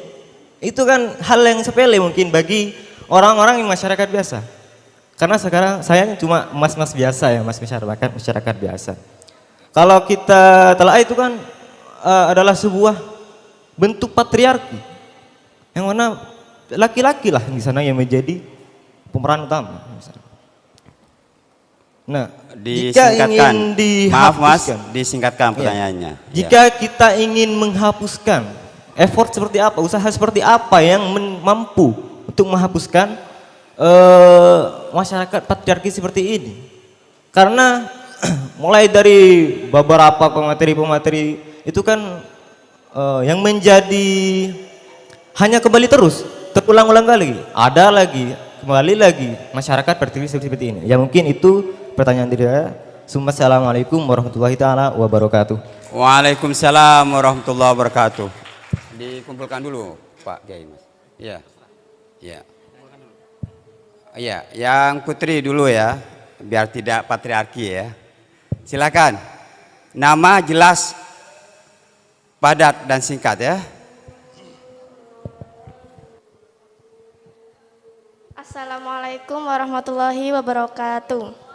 Speaker 4: Itu kan hal yang sepele mungkin bagi orang-orang yang masyarakat biasa, karena sekarang saya cuma mas-mas biasa ya, mas masyarakat biasa. Kalau kita telah itu kan adalah sebuah bentuk patriarki yang mana laki-laki lah di sana yang menjadi pemeran utama. Nah, jika ingin
Speaker 2: disingkatkan pertanyaannya.
Speaker 4: Jika kita ingin menghapuskan, effort seperti apa, usaha seperti apa yang mampu untuk menghapuskan masyarakat patriarki seperti ini? Karena mulai dari beberapa pemateri itu kan yang menjadi hanya kembali terus, terulang-ulang kali, ada lagi, kembali lagi masyarakat seperti ini. Ya mungkin itu pertanyaan diri saya. Assalamualaikum warahmatullahi taala wabarakatuh.
Speaker 2: Waalaikumsalam warahmatullahi wabarakatuh. Dikumpulkan dulu Pak Kiai Mas. Iya. Iya. Iya, yang putri dulu ya, biar tidak patriarki ya. Silakan. Nama jelas, padat dan singkat ya.
Speaker 5: Assalamualaikum warahmatullahi wabarakatuh.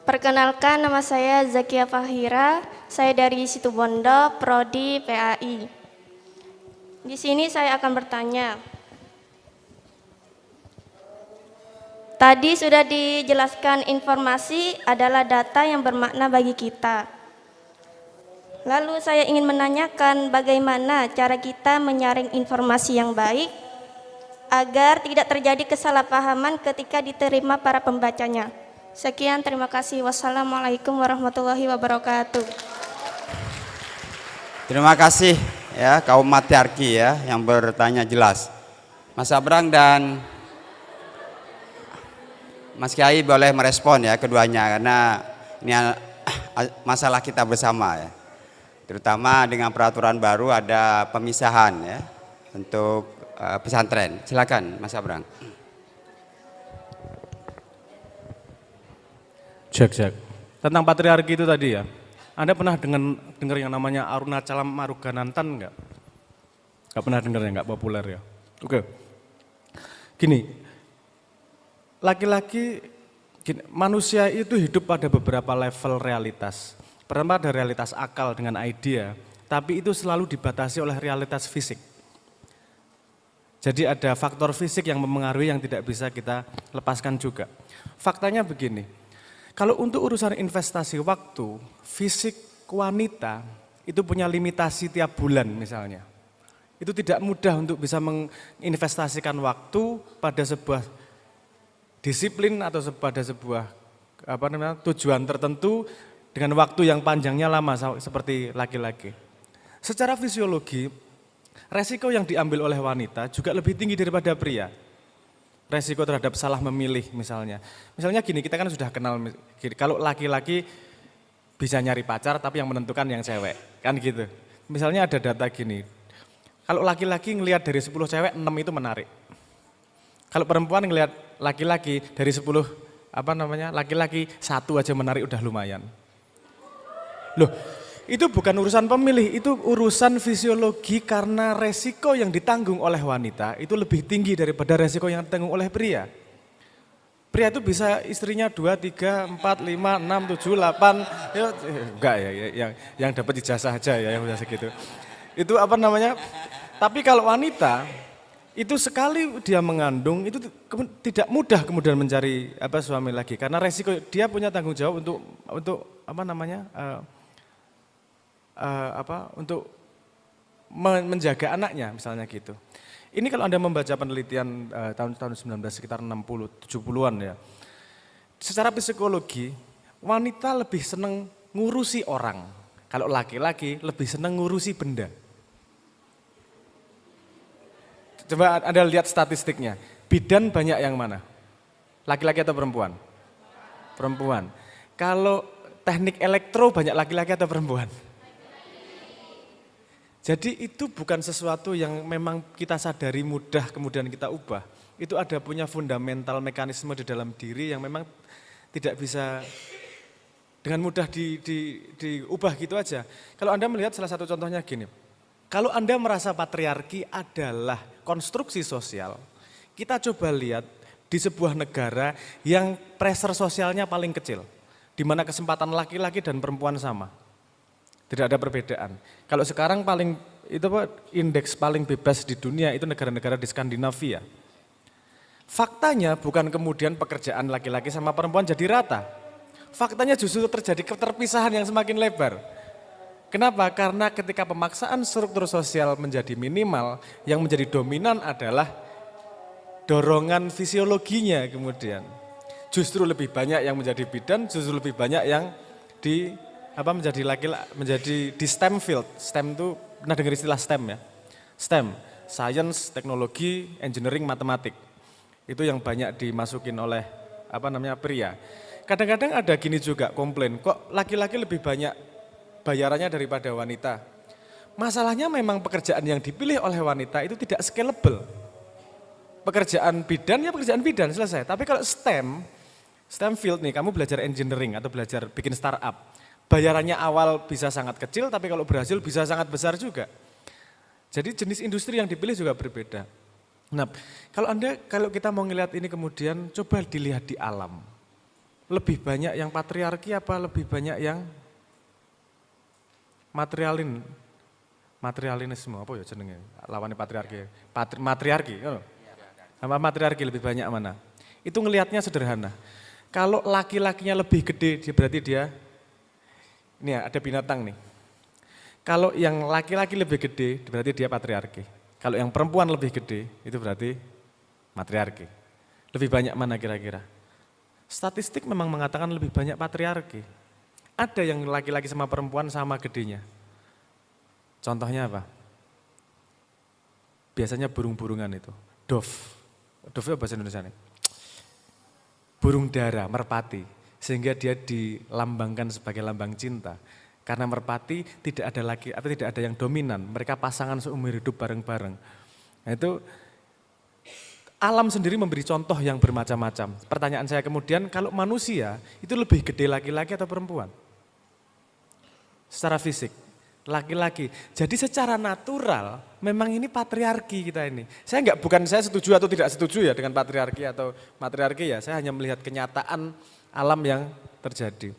Speaker 5: Perkenalkan, nama saya Zakia Fahira, saya dari Situbondo, Prodi PAI. Di sini saya akan bertanya. Tadi sudah dijelaskan informasi adalah data yang bermakna bagi kita. Lalu saya ingin menanyakan bagaimana cara kita menyaring informasi yang baik agar tidak terjadi kesalahpahaman ketika diterima para pembacanya. Sekian, terima kasih. Wassalamualaikum warahmatullahi wabarakatuh.
Speaker 2: Terima kasih ya kaum matriarki ya yang bertanya jelas. Mas Abrang dan Mas Kiai boleh merespon ya keduanya, karena ini masalah kita bersama ya. Terutama dengan peraturan baru ada pemisahan ya untuk pesantren. Silakan Mas Abrang.
Speaker 1: Cek. Tentang patriarki itu tadi ya. Anda pernah dengar yang namanya Arunachalam Maruganantan enggak? Enggak pernah dengar ya, enggak populer ya. Oke. Gini. Manusia itu hidup pada beberapa level realitas. Pertama ada realitas akal dengan idea, tapi itu selalu dibatasi oleh realitas fisik. Jadi ada faktor fisik yang mempengaruhi yang tidak bisa kita lepaskan juga. Faktanya begini. Kalau untuk urusan investasi waktu, fisik wanita itu punya limitasi tiap bulan misalnya. Itu tidak mudah untuk bisa menginvestasikan waktu pada sebuah disiplin atau pada sebuah tujuan tertentu dengan waktu yang panjangnya lama seperti laki-laki. Secara fisiologi, resiko yang diambil oleh wanita juga lebih tinggi daripada pria. Resiko terhadap salah memilih misalnya. Misalnya gini, kita kan sudah kenal, kalau laki-laki bisa nyari pacar tapi yang menentukan yang cewek, kan gitu. Misalnya ada data gini, kalau laki-laki ngelihat dari 10 cewek, 6 itu menarik. Kalau perempuan ngelihat laki-laki dari 10 laki-laki 1 aja menarik udah lumayan. Loh, itu bukan urusan pemilih, itu urusan fisiologi karena resiko yang ditanggung oleh wanita itu lebih tinggi daripada resiko yang ditanggung oleh pria. Pria itu bisa istrinya 2, 3, 4, 5, 6, 7, 8, ya, enggak ya, yang dapat ijazah aja ya, yang udah segitu. Itu apa namanya, tapi kalau wanita, itu sekali dia mengandung, itu tidak mudah kemudian mencari suami lagi. Karena resiko, dia punya tanggung jawab untuk apa namanya, untuk menjaga anaknya misalnya gitu. Ini kalau Anda membaca penelitian tahun 19 sekitar 60, 70-an ya. Secara psikologi, wanita lebih senang ngurusi orang. Kalau laki-laki lebih senang ngurusi benda. Coba Anda lihat statistiknya. Bidan banyak yang mana? Laki-laki atau perempuan? Perempuan. Kalau teknik elektro banyak laki-laki atau perempuan? Jadi itu bukan sesuatu yang memang kita sadari mudah kemudian kita ubah. Itu ada punya fundamental mekanisme di dalam diri yang memang tidak bisa dengan mudah diubah gitu aja. Kalau Anda melihat salah satu contohnya gini, kalau Anda merasa patriarki adalah konstruksi sosial, kita coba lihat di sebuah negara yang pressure sosialnya paling kecil, di mana kesempatan laki-laki dan perempuan sama. Tidak ada perbedaan. Kalau sekarang indeks paling bebas di dunia itu negara-negara di Skandinavia. Faktanya bukan kemudian pekerjaan laki-laki sama perempuan jadi rata. Faktanya justru terjadi keterpisahan yang semakin lebar. Kenapa? Karena ketika pemaksaan struktur sosial menjadi minimal, yang menjadi dominan adalah dorongan fisiologinya kemudian. Justru lebih banyak yang menjadi bidan, justru lebih banyak yang menjadi di STEM field. STEM itu pernah dengar istilah STEM ya? STEM, science, teknologi, engineering, matematik. Itu yang banyak dimasukin oleh pria. Kadang-kadang ada gini juga komplain, kok laki-laki lebih banyak bayarannya daripada wanita. Masalahnya memang pekerjaan yang dipilih oleh wanita itu tidak scalable. Pekerjaan bidan selesai. Tapi kalau STEM field nih, kamu belajar engineering atau belajar bikin startup. Bayarannya awal bisa sangat kecil, tapi kalau berhasil bisa sangat besar juga. Jadi jenis industri yang dipilih juga berbeda. Nah, kalau kita mau ngelihat ini kemudian coba dilihat di alam. Lebih banyak yang patriarki apa lebih banyak yang materialisme apa ya jenenge? Lawannya patriarki. Matriarki. Sama matriarki lebih banyak mana? Itu ngelihatnya sederhana. Kalau laki-lakinya lebih gede, berarti dia ini ya, ada binatang nih. Kalau yang laki-laki lebih gede, berarti dia patriarki. Kalau yang perempuan lebih gede, itu berarti matriarki. Lebih banyak mana kira-kira? Statistik memang mengatakan lebih banyak patriarki. Ada yang laki-laki sama perempuan sama gedenya. Contohnya apa? Biasanya burung-burungan itu. Dove itu bahasa Indonesia nih. Burung dara, merpati. Sehingga dia dilambangkan sebagai lambang cinta. Karena merpati tidak ada yang dominan, mereka pasangan seumur hidup bareng-bareng. Nah itu alam sendiri memberi contoh yang bermacam-macam. Pertanyaan saya kemudian, kalau manusia itu lebih gede laki-laki atau perempuan? Secara fisik, laki-laki. Jadi secara natural memang ini patriarki kita ini. Saya setuju atau tidak setuju ya dengan patriarki atau matriarki ya, saya hanya melihat kenyataan alam yang terjadi.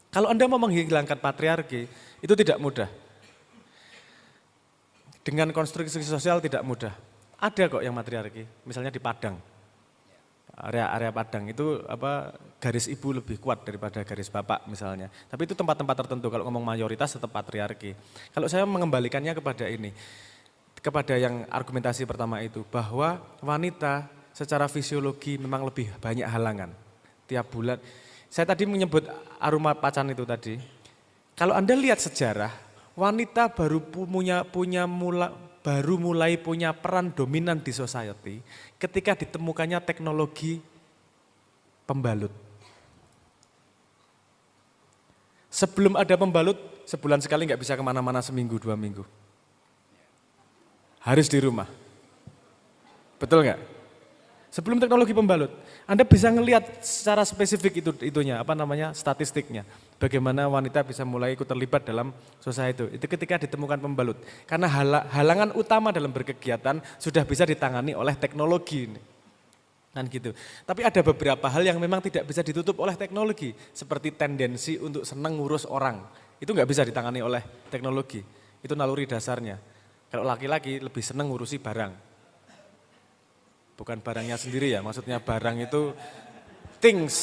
Speaker 1: Kalau Anda mau menghilangkan patriarki, itu tidak mudah. Dengan konstruksi sosial tidak mudah. Ada kok yang matriarki, misalnya di Padang. Area Padang itu garis ibu lebih kuat daripada garis bapak misalnya. Tapi itu tempat-tempat tertentu, kalau ngomong mayoritas tetap patriarki. Kalau saya mengembalikannya kepada yang argumentasi pertama itu, bahwa wanita secara fisiologi memang lebih banyak halangan. Tiap bulan, saya tadi menyebut aroma pacan itu tadi. Kalau Anda lihat sejarah, wanita baru mulai punya peran dominan di society ketika ditemukannya teknologi pembalut. Sebelum ada pembalut, sebulan sekali nggak bisa kemana-mana, seminggu, 2 minggu. Harus di rumah. Betul nggak? Sebelum teknologi pembalut, Anda bisa ngelihat secara spesifik statistiknya. Bagaimana wanita bisa mulai ikut terlibat dalam society itu ketika ditemukan pembalut. Karena halangan utama dalam berkegiatan sudah bisa ditangani oleh teknologi ini. Kan gitu. Tapi ada beberapa hal yang memang tidak bisa ditutup oleh teknologi, seperti tendensi untuk senang ngurus orang. Itu nggak bisa ditangani oleh teknologi, itu naluri dasarnya. Kalau laki-laki lebih senang ngurusi barang. Bukan barangnya sendiri ya, maksudnya barang itu things,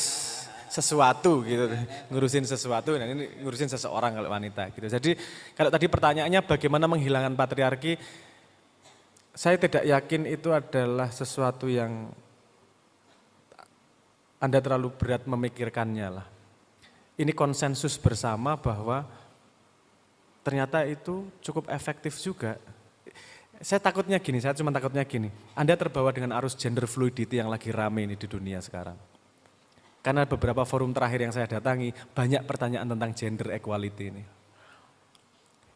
Speaker 1: sesuatu gitu, ngurusin sesuatu, dan ini ngurusin seseorang kalau wanita gitu. Jadi kalau tadi pertanyaannya bagaimana menghilangkan patriarki, saya tidak yakin itu adalah sesuatu yang Anda terlalu berat memikirkannya lah. Ini konsensus bersama bahwa ternyata itu cukup efektif juga. Saya takutnya gini, saya cuma takutnya gini, Anda terbawa dengan arus gender fluidity yang lagi rame ini di dunia sekarang. Karena beberapa forum terakhir yang saya datangi, banyak pertanyaan tentang gender equality ini.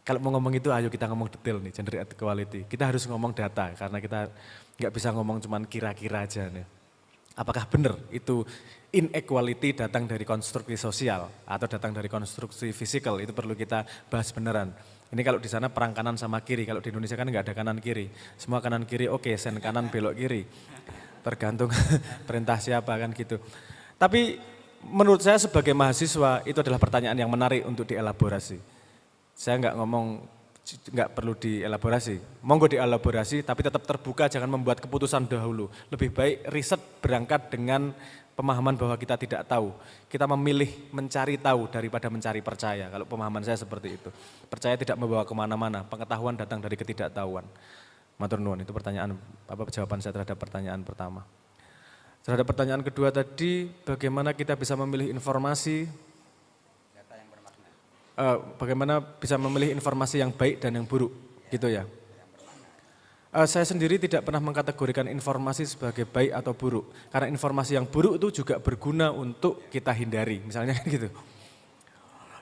Speaker 1: Kalau mau ngomong itu, ayo kita ngomong detail nih, gender equality. Kita harus ngomong data, karena kita nggak bisa ngomong cuma kira-kira aja nih. Apakah benar itu inequality datang dari konstruksi sosial atau datang dari konstruksi fisikal, itu perlu kita bahas beneran. Ini kalau di sana perang kanan sama kiri, kalau di Indonesia kan nggak ada kanan kiri. Semua kanan kiri oke, sen kanan belok kiri. Tergantung perintah siapa kan gitu. Tapi menurut saya sebagai mahasiswa itu adalah pertanyaan yang menarik untuk dielaborasi. Saya nggak perlu dielaborasi. Monggo dielaborasi tapi tetap terbuka, jangan membuat keputusan dahulu. Lebih baik riset berangkat dengan pemahaman bahwa kita tidak tahu. Kita memilih mencari tahu daripada mencari percaya. Kalau pemahaman saya seperti itu. Percaya tidak membawa kemana-mana, pengetahuan datang dari ketidaktahuan. Matur nuwun, itu jawaban saya terhadap pertanyaan pertama. Terhadap pertanyaan kedua tadi, bagaimana kita bisa memilih informasi, bagaimana bisa memilih informasi yang baik dan yang buruk, gitu ya. Saya sendiri tidak pernah mengkategorikan informasi sebagai baik atau buruk, karena informasi yang buruk itu juga berguna untuk kita hindari, misalnya gitu.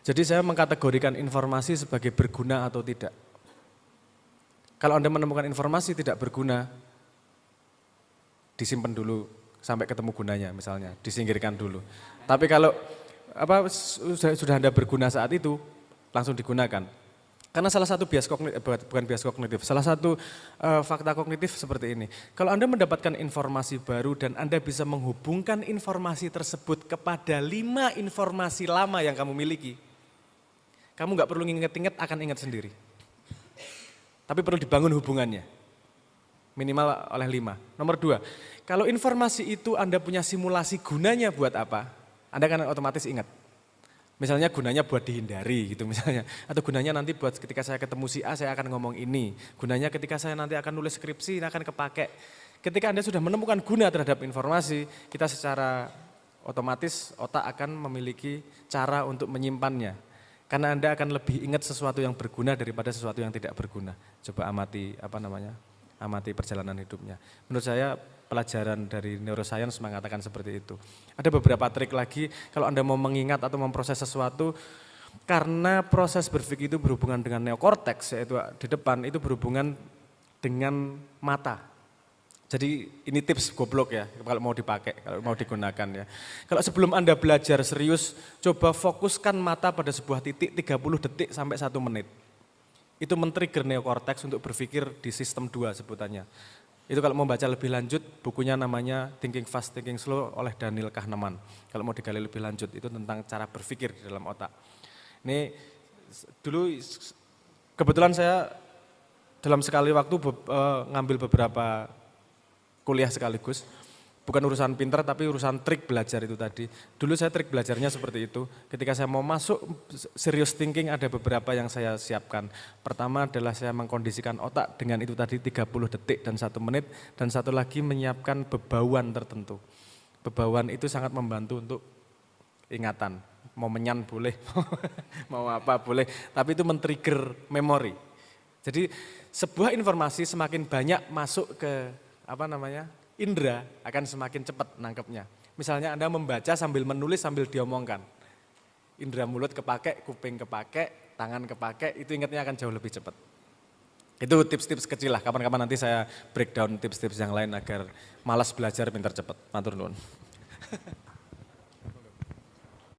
Speaker 1: Jadi saya mengkategorikan informasi sebagai berguna atau tidak. Kalau Anda menemukan informasi tidak berguna, disimpan dulu sampai ketemu gunanya misalnya, disingkirkan dulu. Tapi kalau sudah Anda berguna saat itu, langsung digunakan. Karena salah satu bias kognitif, bukan bias kognitif, salah satu fakta kognitif seperti ini. Kalau Anda mendapatkan informasi baru dan Anda bisa menghubungkan informasi tersebut kepada 5 informasi lama yang kamu miliki, kamu nggak perlu inget-inget, akan ingat sendiri. Tapi perlu dibangun hubungannya, minimal oleh 5. Nomor 2, kalau informasi itu Anda punya simulasi gunanya buat apa, Anda kan otomatis ingat. Misalnya gunanya buat dihindari gitu misalnya. Atau gunanya nanti buat ketika saya ketemu si A saya akan ngomong ini. Gunanya ketika saya nanti akan nulis skripsi ini akan kepake. Ketika Anda sudah menemukan guna terhadap informasi, kita secara otomatis otak akan memiliki cara untuk menyimpannya. Karena Anda akan lebih ingat sesuatu yang berguna daripada sesuatu yang tidak berguna. Coba amati amati perjalanan hidupnya. Menurut saya pelajaran dari neuroscience mengatakan seperti itu. Ada beberapa trik lagi kalau Anda mau mengingat atau memproses sesuatu, karena proses berpikir itu berhubungan dengan neokorteks, yaitu di depan itu berhubungan dengan mata. Jadi ini tips goblok ya kalau mau dipakai, kalau mau digunakan ya. Kalau sebelum Anda belajar serius, coba fokuskan mata pada sebuah titik 30 detik sampai 1 menit. Itu men-trigger neokorteks untuk berpikir di sistem 2 sebutannya. Itu kalau mau baca lebih lanjut, bukunya namanya Thinking Fast, Thinking Slow oleh Daniel Kahneman. Kalau mau digali lebih lanjut, itu tentang cara berpikir di dalam otak. Ini dulu kebetulan saya dalam sekali waktu ngambil beberapa kuliah sekaligus. Bukan urusan pinter tapi urusan trik belajar itu tadi. Dulu saya trik belajarnya seperti itu. Ketika saya mau masuk serious thinking ada beberapa yang saya siapkan. Pertama adalah saya mengkondisikan otak dengan itu tadi 30 detik dan 1 menit. Dan satu lagi menyiapkan bebauan tertentu. Bebauan itu sangat membantu untuk ingatan. Mau menyan boleh, mau apa boleh. Tapi itu men-trigger memori. Jadi sebuah informasi semakin banyak masuk ke indra akan semakin cepat nangkepnya. Misalnya Anda membaca sambil menulis sambil diomongkan. Indra mulut kepake, kuping kepake, tangan kepake, itu ingatnya akan jauh lebih cepat. Itu tips-tips kecil lah, kapan-kapan nanti saya breakdown tips-tips yang lain agar malas belajar pintar cepat. Matur nuwun.